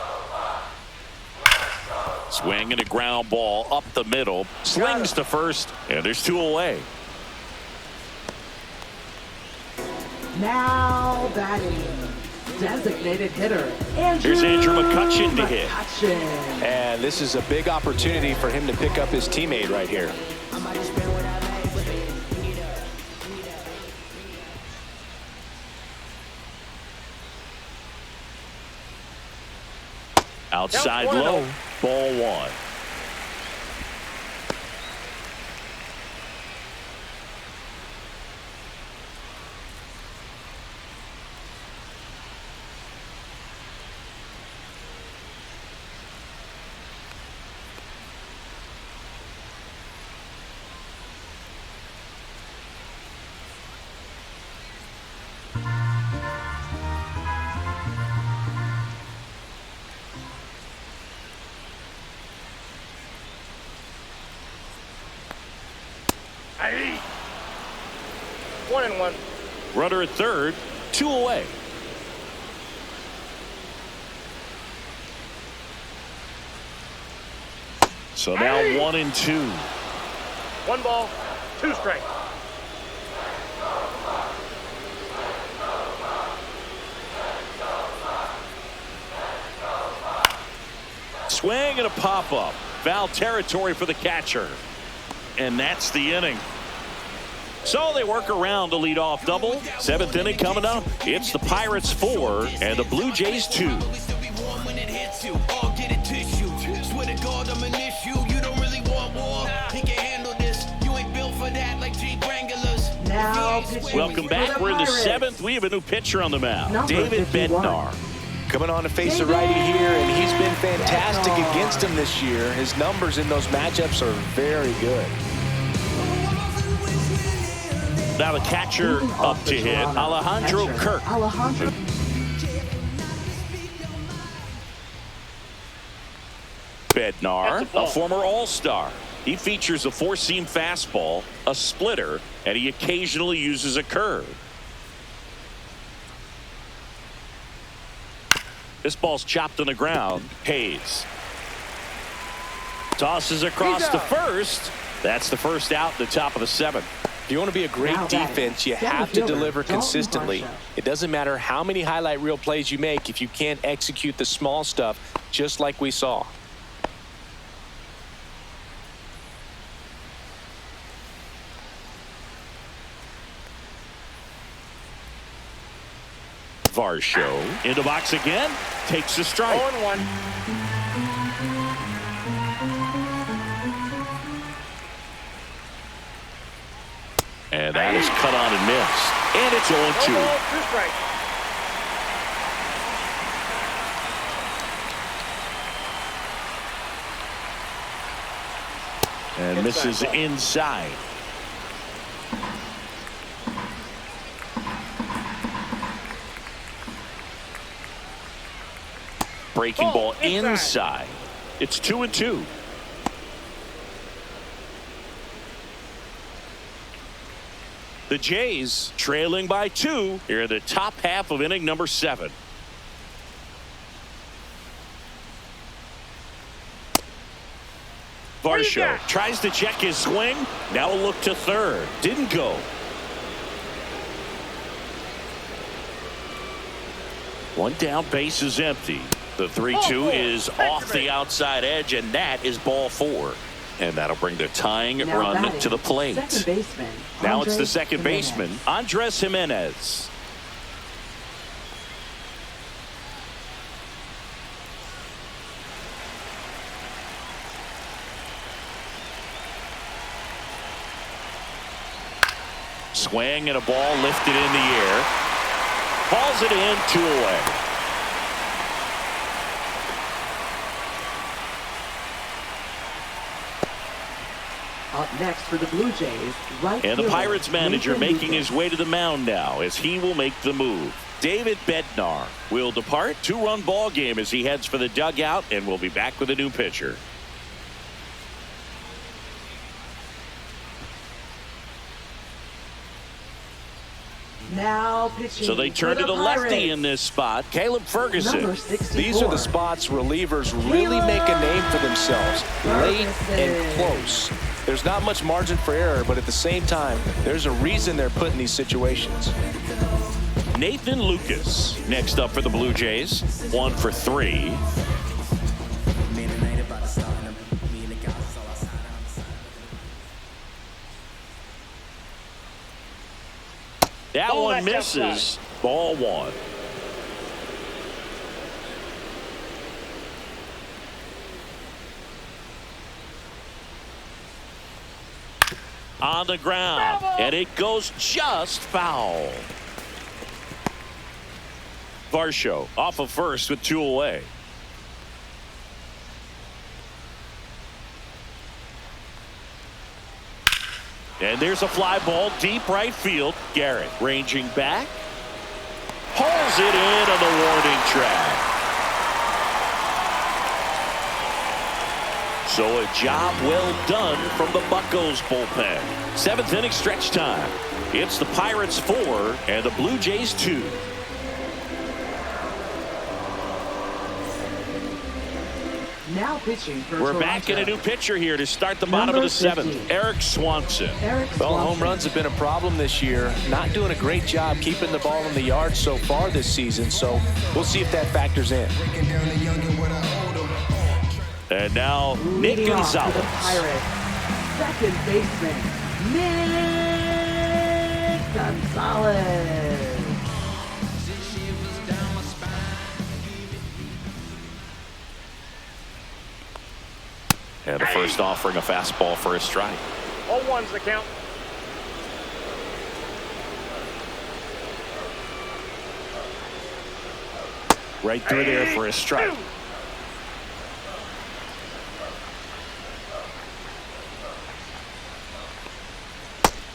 Swing and a ground ball up the middle. Slings to first, and there's 2 away. Now batting, designated hitter. Here's Andrew McCutchen to hit. And this is a big opportunity for him to pick up his teammate right here. Outside low, ball 1. 1-1. Runner at third, 2 away. So now 1-2. 1 ball, 2 strikes. Swing and a pop-up. Foul territory for the catcher. And that's the inning. So they work around the leadoff double. 7th inning coming up. It's the Pirates 4 and the Blue Jays 2. Now Welcome back. We're in the 7th. We have a new pitcher on the mound. David Bednar. Coming on to face a righty here, and he's been fantastic against him this year. His numbers in those matchups are very good. Now the catcher up to hit, Alejandro Kirk. Bednar, a former All-Star. He features a 4-seam fastball, a splitter, and he occasionally uses a curve. This ball's chopped on the ground. Hayes tosses across to first. That's the first out in the top of the 7th. If you want to be a great defense, you have to deliver consistently. It doesn't matter how many highlight reel plays you make if you can't execute the small stuff, just like we saw. Varsho in the box again, takes a strike. 0-1. And that is cut on and missed. And it's 0-2. 1 ball, 2 strikes. And misses inside. Breaking ball inside. It's 2-2. The Jays trailing by 2 here in the top half of inning number 7. Varsho tries to check his swing. Now a look to third. Didn't go. One down, base is empty. The 3-2 is off the outside edge, and that is ball 4. And that'll bring the tying run to the plate. Now it's the second baseman, Andres Jimenez. Swing and a ball lifted in the air. Hauls it in, 2 away. Up next for the Blue Jays, and the Pirates manager making his way to the mound now as he will make the move. David Bednar will depart. 2-run ball game as he heads for the dugout, and we'll be back with a new pitcher. Now pitching. So they turn to the lefty in this spot, Caleb Ferguson. These are the spots relievers really make a name for themselves, late and close. There's not much margin for error, but at the same time, there's a reason they're put in these situations. Nathan Lucas next up for the Blue Jays. 1 for 3. That one misses. Ball 1. On the ground, and it goes just foul. Varsho off of first with 2 away. And there's a fly ball deep right field. Garrett ranging back. Pulls it in on the warning track. So a job well done from the Buccos bullpen. 7th inning stretch time. It's the Pirates 4 and the Blue Jays 2. Now pitching for We're Toronto. back in a new pitcher here to start the bottom of the 7th. Eric Swanson. Well, home runs have been a problem this year. Not doing a great job keeping the ball in the yard so far this season. So we'll see if that factors in. And now Nick Leading off Gonzalez. for the Pirates, second baseman, Nick Gonzalez. And the first offering a fastball for a strike. 0-1's the count. Right through there for a strike.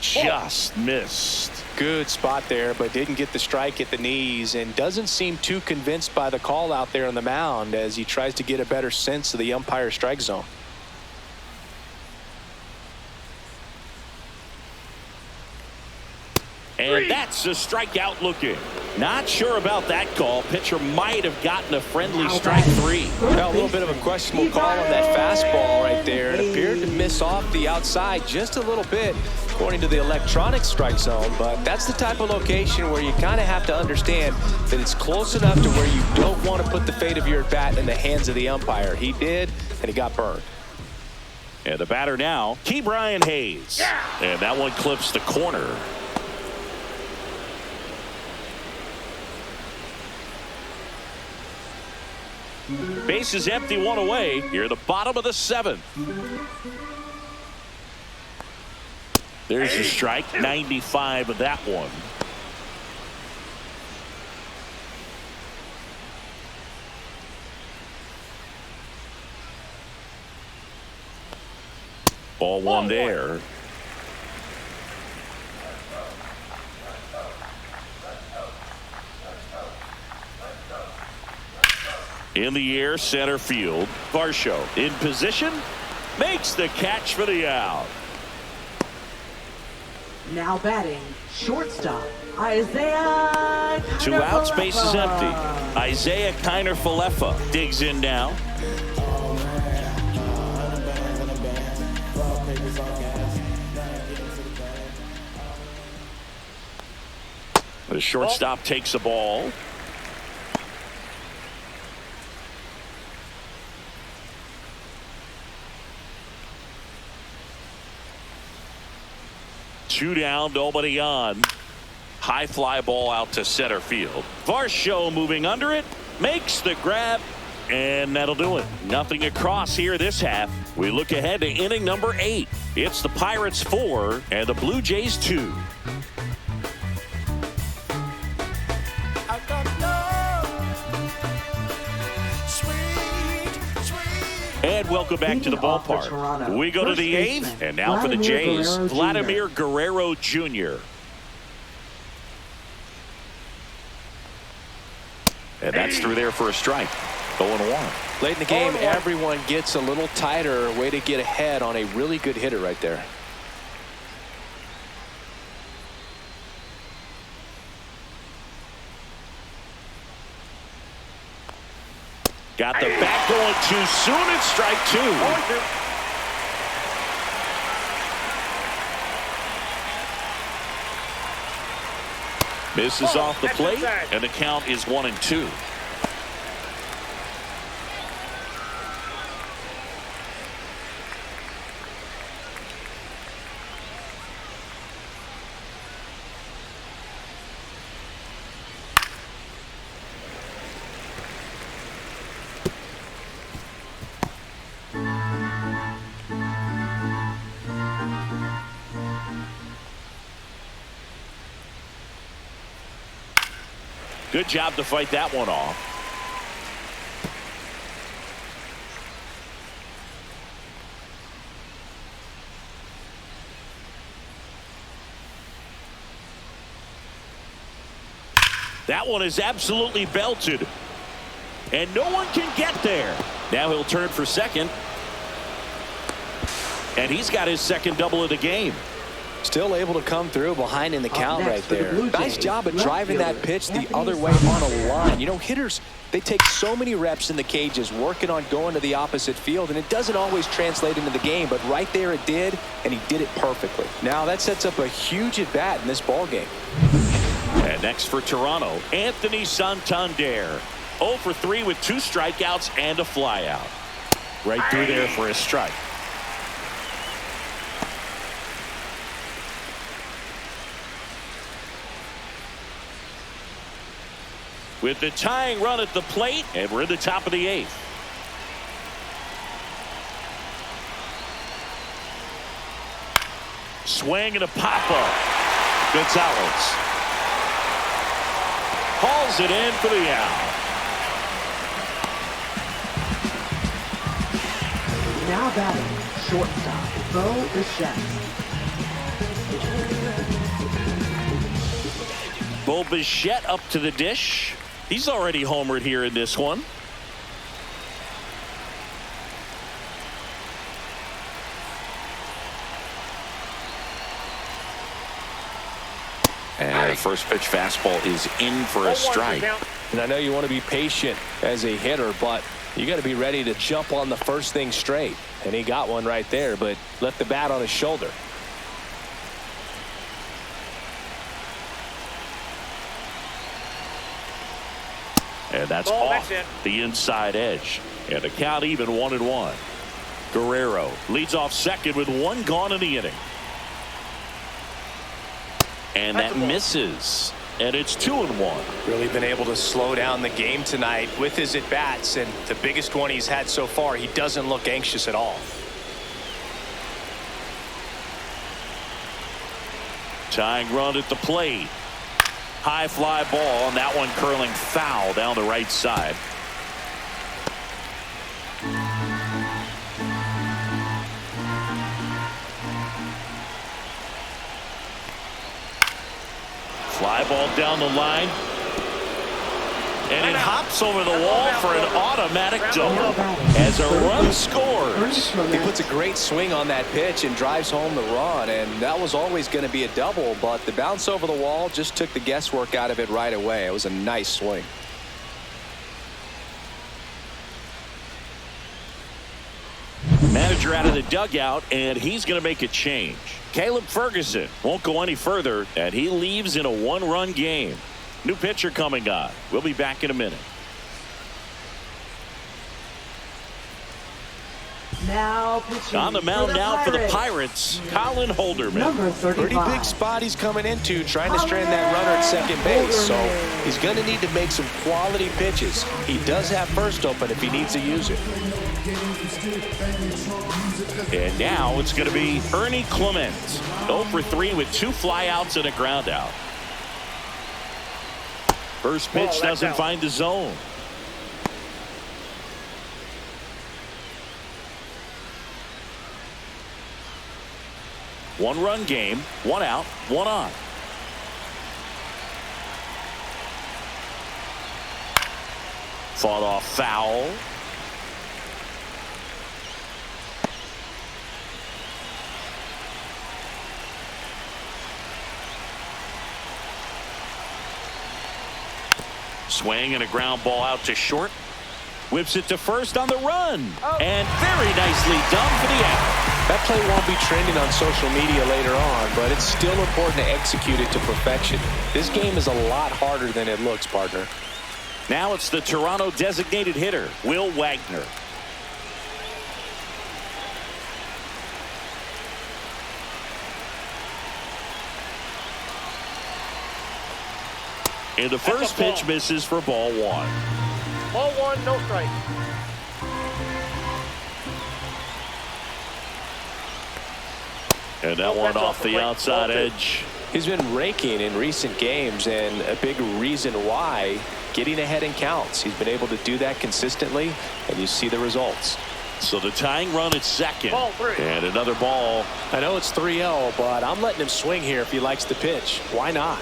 Just missed. Good spot there, but didn't get the strike at the knees, and doesn't seem too convinced by the call out there on the mound as he tries to get a better sense of the umpire strike zone. And that's a strikeout looking. Not sure about that call. Pitcher might have gotten a friendly strike 3. Now, a little bit of a questionable call on that fastball right there. It appeared to miss off the outside just a little bit according to the electronic strike zone, but that's the type of location where you kind of have to understand that it's close enough to where you don't want to put the fate of your at-bat in the hands of the umpire. He did, and he got burned. And the batter now, Ke'Bryan Hayes. And that one clips the corner. Base is empty, 1 away. Here, the bottom of the 7th. There's the strike, 95 of that one. Ball 1 there. In the air, center field. Varsho in position, makes the catch for the out. Now batting, shortstop, Isaiah. 2 outs, base is empty. Isaiah Kiner-Falefa digs in now. The shortstop takes the ball. Two down, nobody on. High fly ball out to center field. Varsho moving under it, makes the grab, and that'll do it. Nothing across here this half. We look ahead to inning number 8. It's the Pirates 4 and the Blue Jays 2. And welcome back to the ballpark. We go to the 8th, and now for the Jays, Vladimir Guerrero Jr. And that's through there for a strike. 0-1. Late in the game, everyone gets a little tighter. Way to get ahead on a really good hitter right there. Got the bat going too soon. It's strike 2. Misses off the plate, and the count is 1-2. Good job to fight that one off. That one is absolutely belted. And no one can get there. Now he'll turn for second. And he's got his second double of the game. Still able to come through behind in the count right there. Nice job of driving that pitch the other way on a line. You know, hitters, they take so many reps in the cages working on going to the opposite field, and it doesn't always translate into the game, but right there it did, and he did it perfectly. Now that sets up a huge at-bat in this ball game. And next for Toronto, Anthony Santander. 0 for 3 with 2 strikeouts and a flyout. Right through there for a strike. With the tying run at the plate, and we're in the top of the 8th. Swing and a pop-up. Gonzalez hauls it in for the out. Now batting, shortstop, Bo Bichette. Bo Bichette up to the dish. He's already homered here in this one. And the first pitch fastball is in for a strike. And I know you want to be patient as a hitter, but you got to be ready to jump on the first thing straight. And he got one right there, but left the bat on his shoulder. And that's off the inside edge. And the count even 1-1. Guerrero leads off second with 1 gone in the inning. And that misses. And it's 2-1. Really been able to slow down the game tonight with his at-bats. And the biggest one he's had so far, he doesn't look anxious at all. Tying run at the plate. High fly ball, and that one curling foul down the right side. Fly ball down the line. And it hops over the wall for an automatic double as a run scores. He puts a great swing on that pitch and drives home the run, and that was always going to be a double, but the bounce over the wall just took the guesswork out of it right away. It was a nice swing. Manager out of the dugout, and he's going to make a change. Caleb Ferguson won't go any further, and he leaves in a 1-run game. New pitcher coming on. We'll be back in a minute. Now pitching On the mound now for the Pirates. Pirates, Colin Holderman. Number 35. Pretty big spot he's coming into, trying to strand that runner at second base, so he's going to need to make some quality pitches. He does have first open if he needs to use it. And now it's going to be Ernie Clement. 0 for 3 with 2 flyouts and a ground out. First pitch doesn't find the zone. One-run game, 1 out, 1 on. Fought off foul. Swing and a ground ball out to short. Whips it to first on the run. And very nicely done for the out. That play won't be trending on social media later on, but it's still important to execute it to perfection. This game is a lot harder than it looks, partner. Now it's the Toronto designated hitter, Will Wagner. And the first pitch misses for ball 1. Ball 1, no strike. And that one off the outside edge. He's been raking in recent games, and a big reason why, getting ahead in counts. He's been able to do that consistently, and you see the results. So the tying run at second. Ball 3. And another ball. I know it's 3-0, but I'm letting him swing here if he likes the pitch. Why not?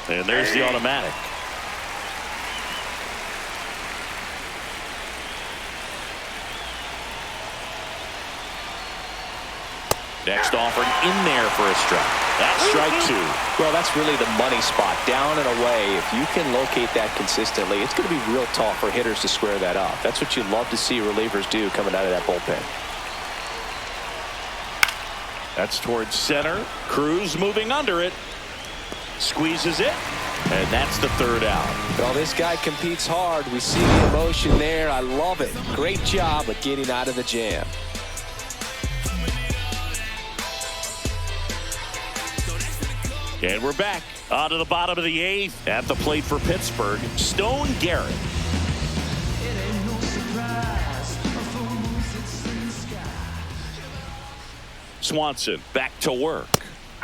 And there's the automatic. Next offering in there for a strike. That's strike 2. Well, that's really the money spot. Down and away. If you can locate that consistently, it's going to be real tough for hitters to square that up. That's what you love to see relievers do coming out of that bullpen. That's towards center. Cruz moving under it. Squeezes it. And that's the third out. Well, this guy competes hard. We see the emotion there. I love it. Great job of getting out of the jam. And we're back on to the bottom of the 8th. At the plate for Pittsburgh, Stone Garrett. Swanson back to work.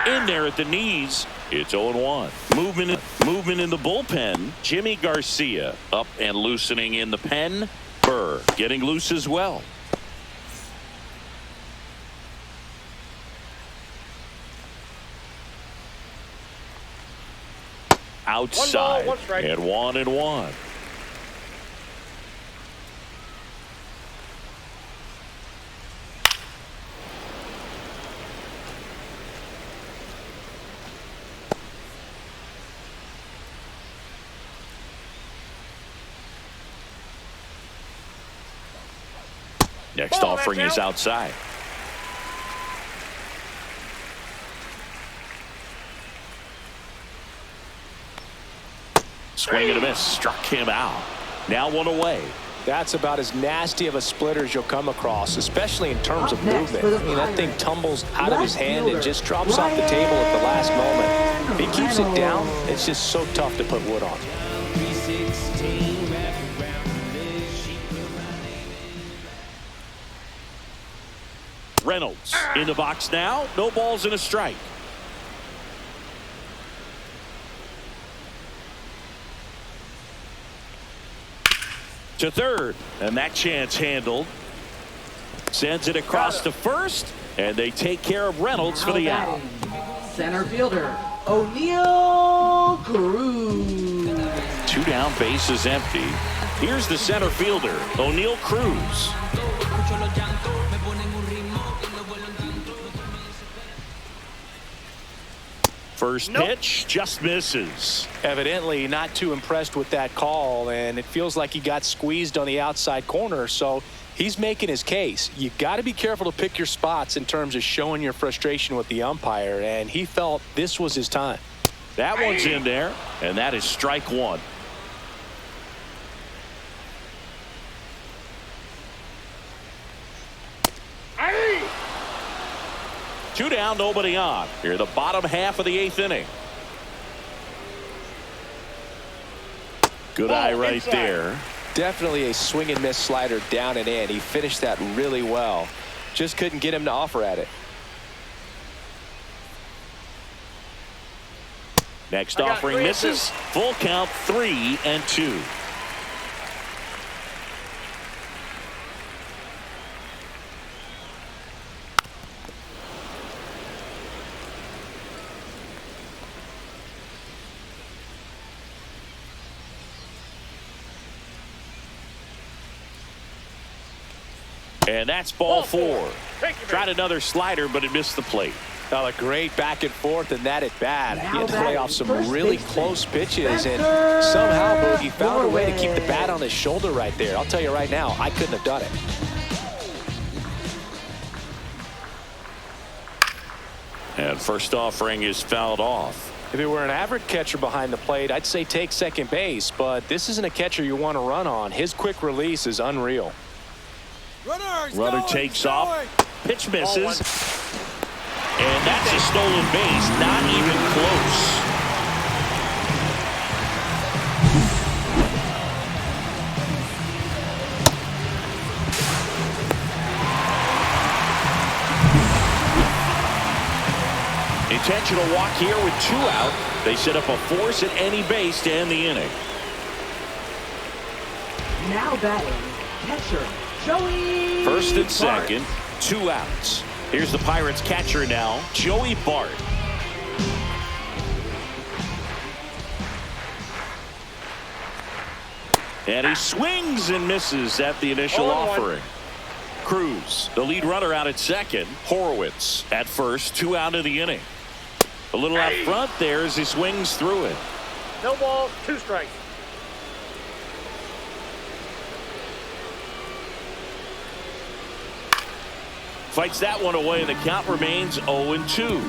In there at the knees. It's 0-1. Movement in the bullpen. Jimmy Garcia up and loosening in the pen. Burr getting loose as well. Outside. 1 ball, 1 strike. And 1-1. Next offering is outside. Swing and a miss. Struck him out. Now 1 away. That's about as nasty of a splitter as you'll come across, especially in terms of movement. I mean, that thing tumbles out of his hand and just drops off the table at the last moment. If he keeps it down, it's just so tough to put wood on. Reynolds in the box now. No balls and a strike. To third, and that chance handled. Sends it across to first, and they take care of Reynolds for the out. Center fielder O'Neill Cruz. 2 down, bases empty. Here's the center fielder O'Neill Cruz. First pitch just misses. Evidently not too impressed with that call, and it feels like he got squeezed on the outside corner, so he's making his case. You got to be careful to pick your spots in terms of showing your frustration with the umpire, and he felt this was his time. That one's in there, and that is strike 1. Two down, nobody on. Here, the bottom half of the 8th inning. Good eye right there. Definitely a swing and miss slider down and in. He finished that really well. Just couldn't get him to offer at it. Next offering misses. Full count, 3-2. And that's ball 4. Tried another slider, but it missed the plate. Oh, a great back and forth in that at bat. He had to play off some really close pitches, and somehow Boogie found a way to keep the bat on his shoulder right there. I'll tell you right now, I couldn't have done it. And first offering is fouled off. If it were an average catcher behind the plate, I'd say take second base, but this isn't a catcher you want to run on. His quick release is unreal. Runner takes off. Pitch misses. And that's a stolen base. Not even close. Intentional walk here with 2 out. They set up a force at any base to end the inning. Now batting, catcher Joey First and Bart. second, 2 outs. Here's the Pirates catcher now, Joey Bart. And he swings and misses at the initial offering. Cruz, the lead runner, out at second. Horowitz at first, 2 out of the inning. A little out front there as he swings through it. No balls, 2 strikes. Fights that one away, and the count remains 0-2.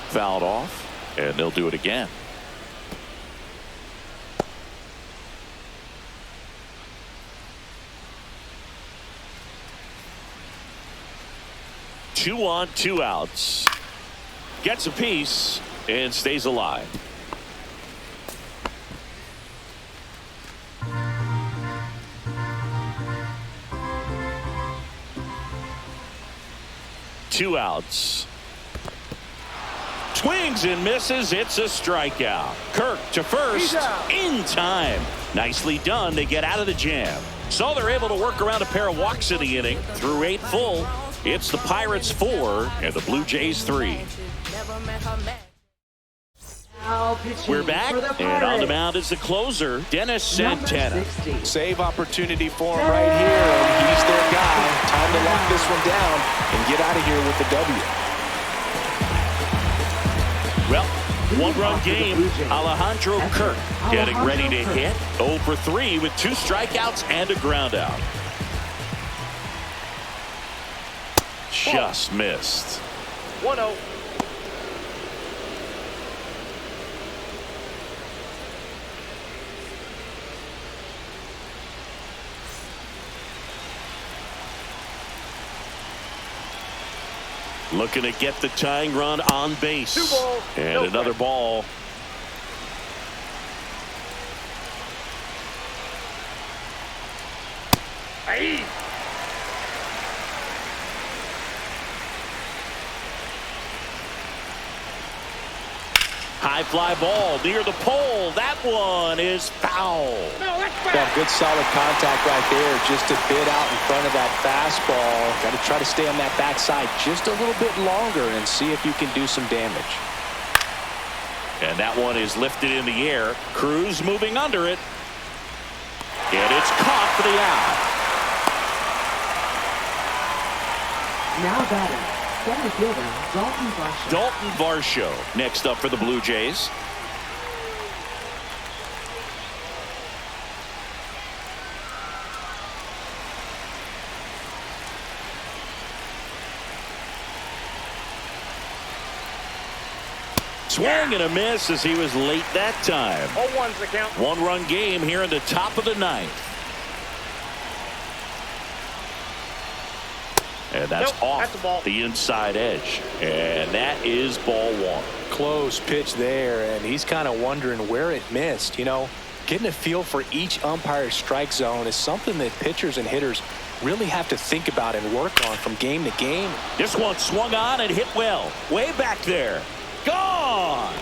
Fouled off, and they'll do it again. Two on, 2 outs. Gets a piece and stays alive. Two outs. Swings and misses. It's a strikeout. Kirk to first in time. Nicely done. They get out of the jam. So they're able to work around a pair of walks in the inning. Through 8 full, it's the Pirates 4 and the Blue Jays 3. We're back, and on the mound is the closer, Dennis Santana. Save opportunity for him right here, and he's their guy. Time to lock this one down and get out of here with the W. Well, 1-run game. Alejandro Kirk getting ready to hit. 0 for 3 with 2 strikeouts and a ground out. Just missed. 1-0. Looking to get the tying run on base. 2 balls, and no another strike. ball. Aye. High fly ball near the pole. That one is foul. No, that's Got bad. good solid contact right there, just a bit out in front of that fastball. Got to try to stay on that backside just a little bit longer and see if you can do some damage. And that one is lifted in the air. Cruz moving under it. And it's caught for the out. Now batting, center fielder Dalton Varsho. Dalton Varsho next up for the Blue Jays. Swing and a miss as he was late that time. 0-1's the count. 1-run game here in the top of the 9th. And that's Nope, off that's the ball. the inside edge. And that is ball 1. Close pitch there, and he's kind of wondering where it missed. You know, getting a feel for each umpire's strike zone is something that pitchers and hitters really have to think about and work on from game to game. This one swung on and hit well. Way back there. Gone.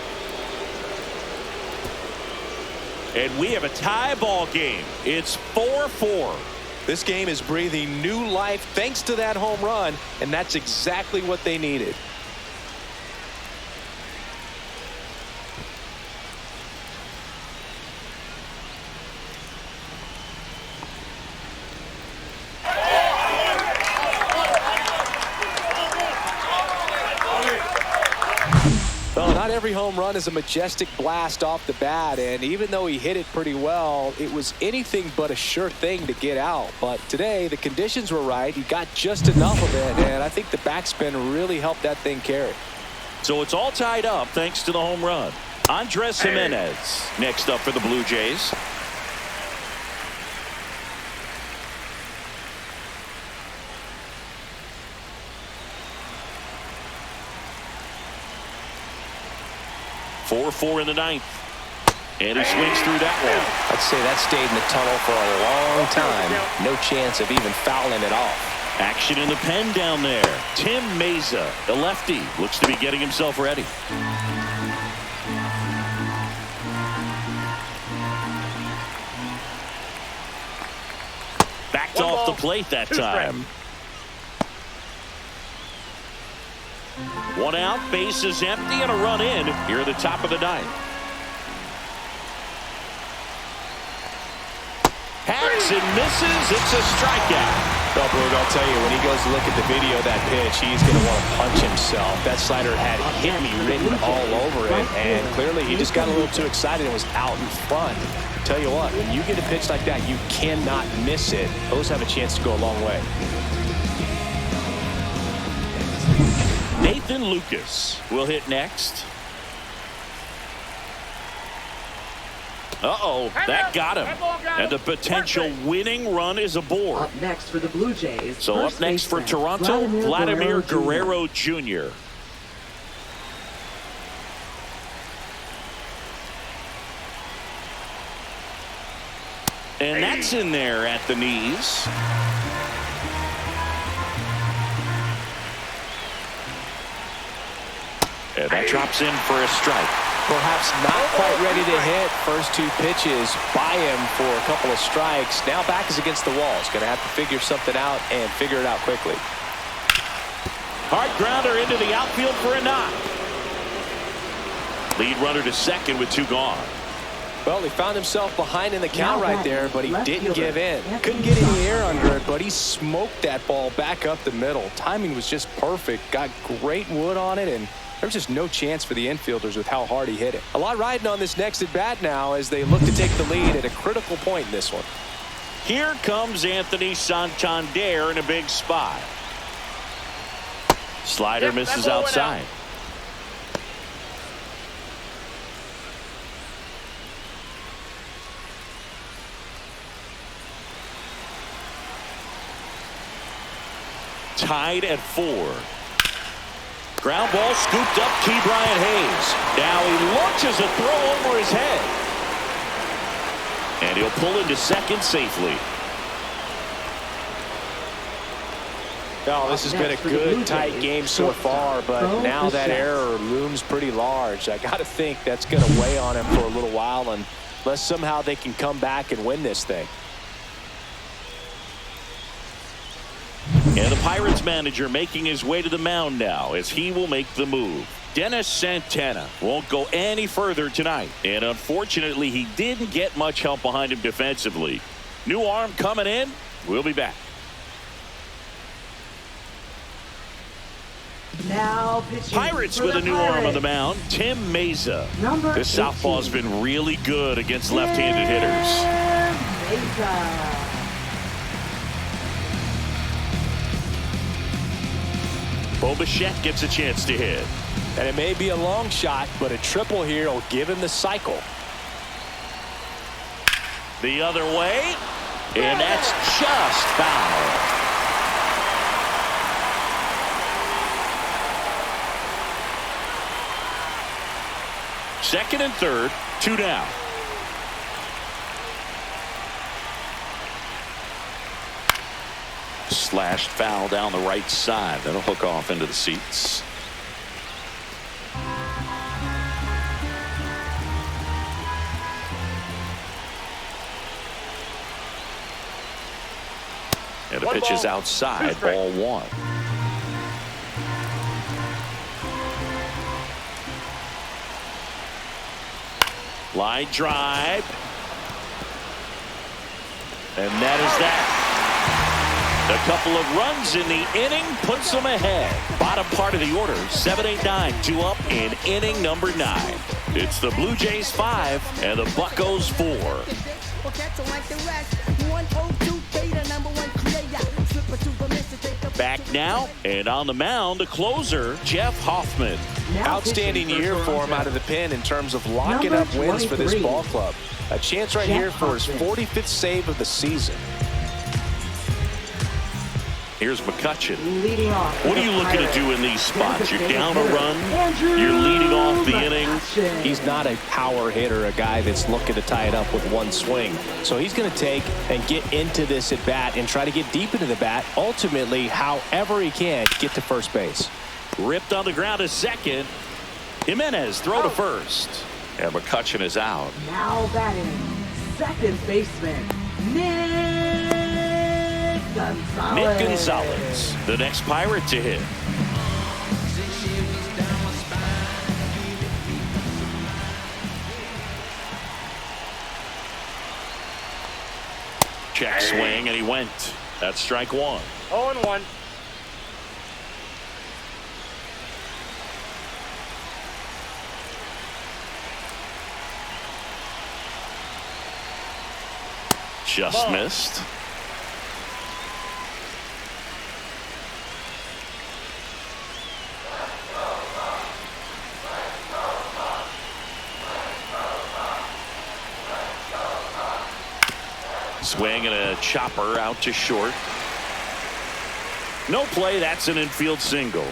And we have a tie ball game. It's 4-4. This game is breathing new life thanks to that home run, and that's exactly what they needed. Well, not every home run is a majestic blast off the bat, and even though he hit it pretty well, it was anything but a sure thing to get out. But today, the conditions were right. He got just enough of it, and I think the backspin really helped that thing carry. So it's all tied up thanks to the home run. Andres Jimenez next up for the Blue Jays. 4-4 in the ninth. And he swings through that one. I'd say that stayed in the tunnel for a long time. No chance of even fouling it off. Action in the pen down there. Tim Meza, the lefty, looks to be getting himself ready. Backed off the plate that time. One out, base is empty, and a run in here at the top of the ninth. Hacks and misses. It's a strikeout. Well, Brug, I'll tell you, when he goes to look at the video of that pitch, he's going to want to punch himself. That slider had hit me written all over it, and clearly he just got a little too excited and was out in front. Tell you what, when you get a pitch like that, you cannot miss it. Those have a chance to go a long way. Nathan Lucas will hit next. Uh-oh, that got him. And the potential winning run is aboard. Up next for the Blue Jays. So up next for Toronto, Vladimir Guerrero Jr. And that's in there at the knees. And that drops in for a strike. Perhaps not quite ready to hit. First two pitches by him for a couple of strikes. Now back is against the wall. He's going to have to figure something out and figure it out quickly. Hard grounder into the outfield for a knock. Lead runner to second with two gone. Well, he found himself behind in the count right there, but he didn't give in. Couldn't get any air under it, but he smoked that ball back up the middle. Timing was just perfect. Got great wood on it, and there was just no chance for the infielders with how hard he hit it. A lot riding on this next at bat now as they look to take the lead at a critical point in this one. Here comes Anthony Santander in a big spot. Slider misses outside. Tied at 4. Ground ball scooped up, Key Brian Hayes. Now he launches a throw over his head. And he'll pull into second safely. Oh, this has been a good, tight game so far, but now that error looms pretty large. I got to think that's going to weigh on him for a little while unless somehow they can come back and win this thing. And the Pirates manager making his way to the mound now as he will make the move. Dennis Santana won't go any further tonight. And unfortunately, he didn't get much help behind him defensively. New arm coming in. We'll be back. Now Pirates with a new arm on the mound. Tim Meza. This southpaw's been really good against left-handed hitters. Meza. Bo Bichette gets a chance to hit. And it may be a long shot, but a triple here will give him the cycle. The other way, and that's just foul. Second and third, 2 down. Slashed foul down the right side. That'll hook off into the seats. And the pitch is outside, ball 1. Line drive. And that is that. A couple of runs in the inning puts them ahead. Bottom part of the order, 7-8-9, 2 up in inning number 9. It's the Blue Jays 5 and the Buccos 4. Back now, and on the mound, the closer, Jeff Hoffman. Outstanding year for him out of the pen in terms of locking up wins for this ball club. A chance right here for his 45th save of the season. Here's McCutcheon. Leading off. What are you looking to do in these spots? You're down a run. You're leading off the inning. He's not a power hitter, a guy that's looking to tie it up with one swing. So he's going to take and get into this at bat and try to get deep into the bat. Ultimately, however he can, get to first base. Ripped on the ground to second. Jimenez throw to first. And McCutcheon is out. Now batting, second baseman, Nick Gonzalez. Nick Gonzalez, the next Pirate to hit. Check swing, and he went. That's strike one. 0-1. Just missed. Swing and a chopper out to short. No play. That's an infield single.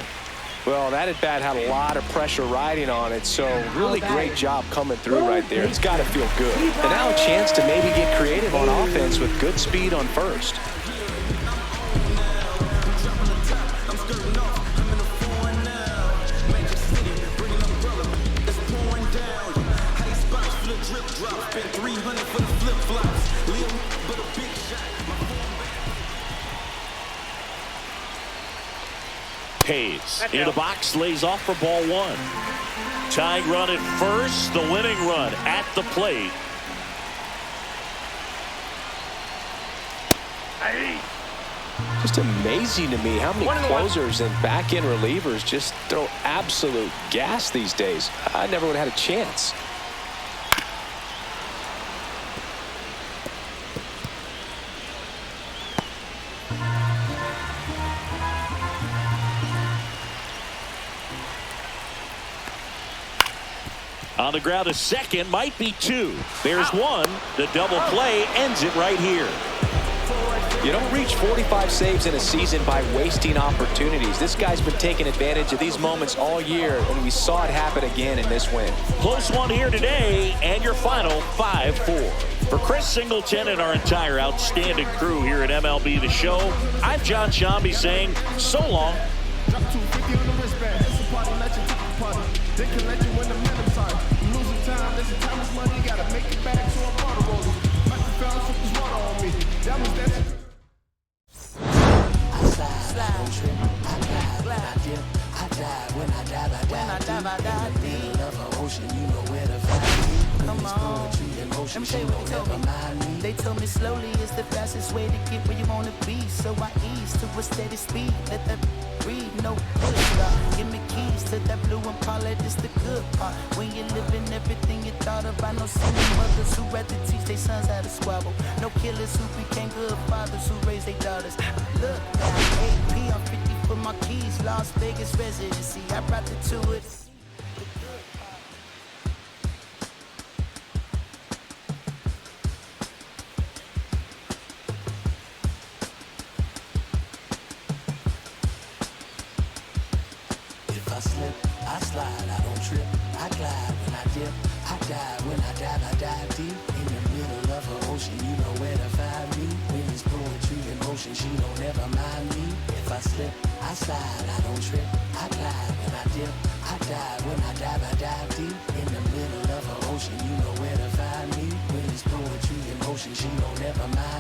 Well, that at bat had a lot of pressure riding on it, so really great job coming through right there. It's got to feel good. And now a chance to maybe get creative on offense with good speed on first. Hayes in the box, lays off for ball one. Tying run at first, the winning run at the plate. Just amazing to me how many closers and back-end relievers just throw absolute gas these days. I never would have had a chance. On the ground to second, might be two. There's one. The double play ends it right here. You don't reach 45 saves in a season by wasting opportunities. This guy's been taking advantage of these moments all year, and we saw it happen again in this win. Close one here today, and your final 5-4. For Chris Singleton and our entire outstanding crew here at MLB The Show, I'm John Shambi saying so long. Drop 250 on the wristband. It's a party, let you take a party. They can let you win the minimum time. I'm losing time, there's a time is money. Gotta make it back, so I'm water rolling. Like the fountain, put this water on me. That was that. Let me tell you what they told me. They told me slowly is the fastest way to get where you want to be. So I ease to a steady speed. Let that breathe, no push. Give me keys to that blue Impala. This the good part. When you're living everything you thought of. I know single mothers who rather teach their sons how to squabble. No killers who became good fathers who raised their daughters. Look, AP, I'm 50 for my keys. Las Vegas residency. I brought the two of it. I slide, I don't trip. I glide when I dip. I dive when I dive deep. In the middle of an ocean, you know where to find me. When it's poetry in motion, she don't ever mind me. If I slip, I slide, I don't trip. I glide when I dip. I dive when I dive deep. In the middle of an ocean, you know where to find me. When it's poetry in motion, she don't ever mind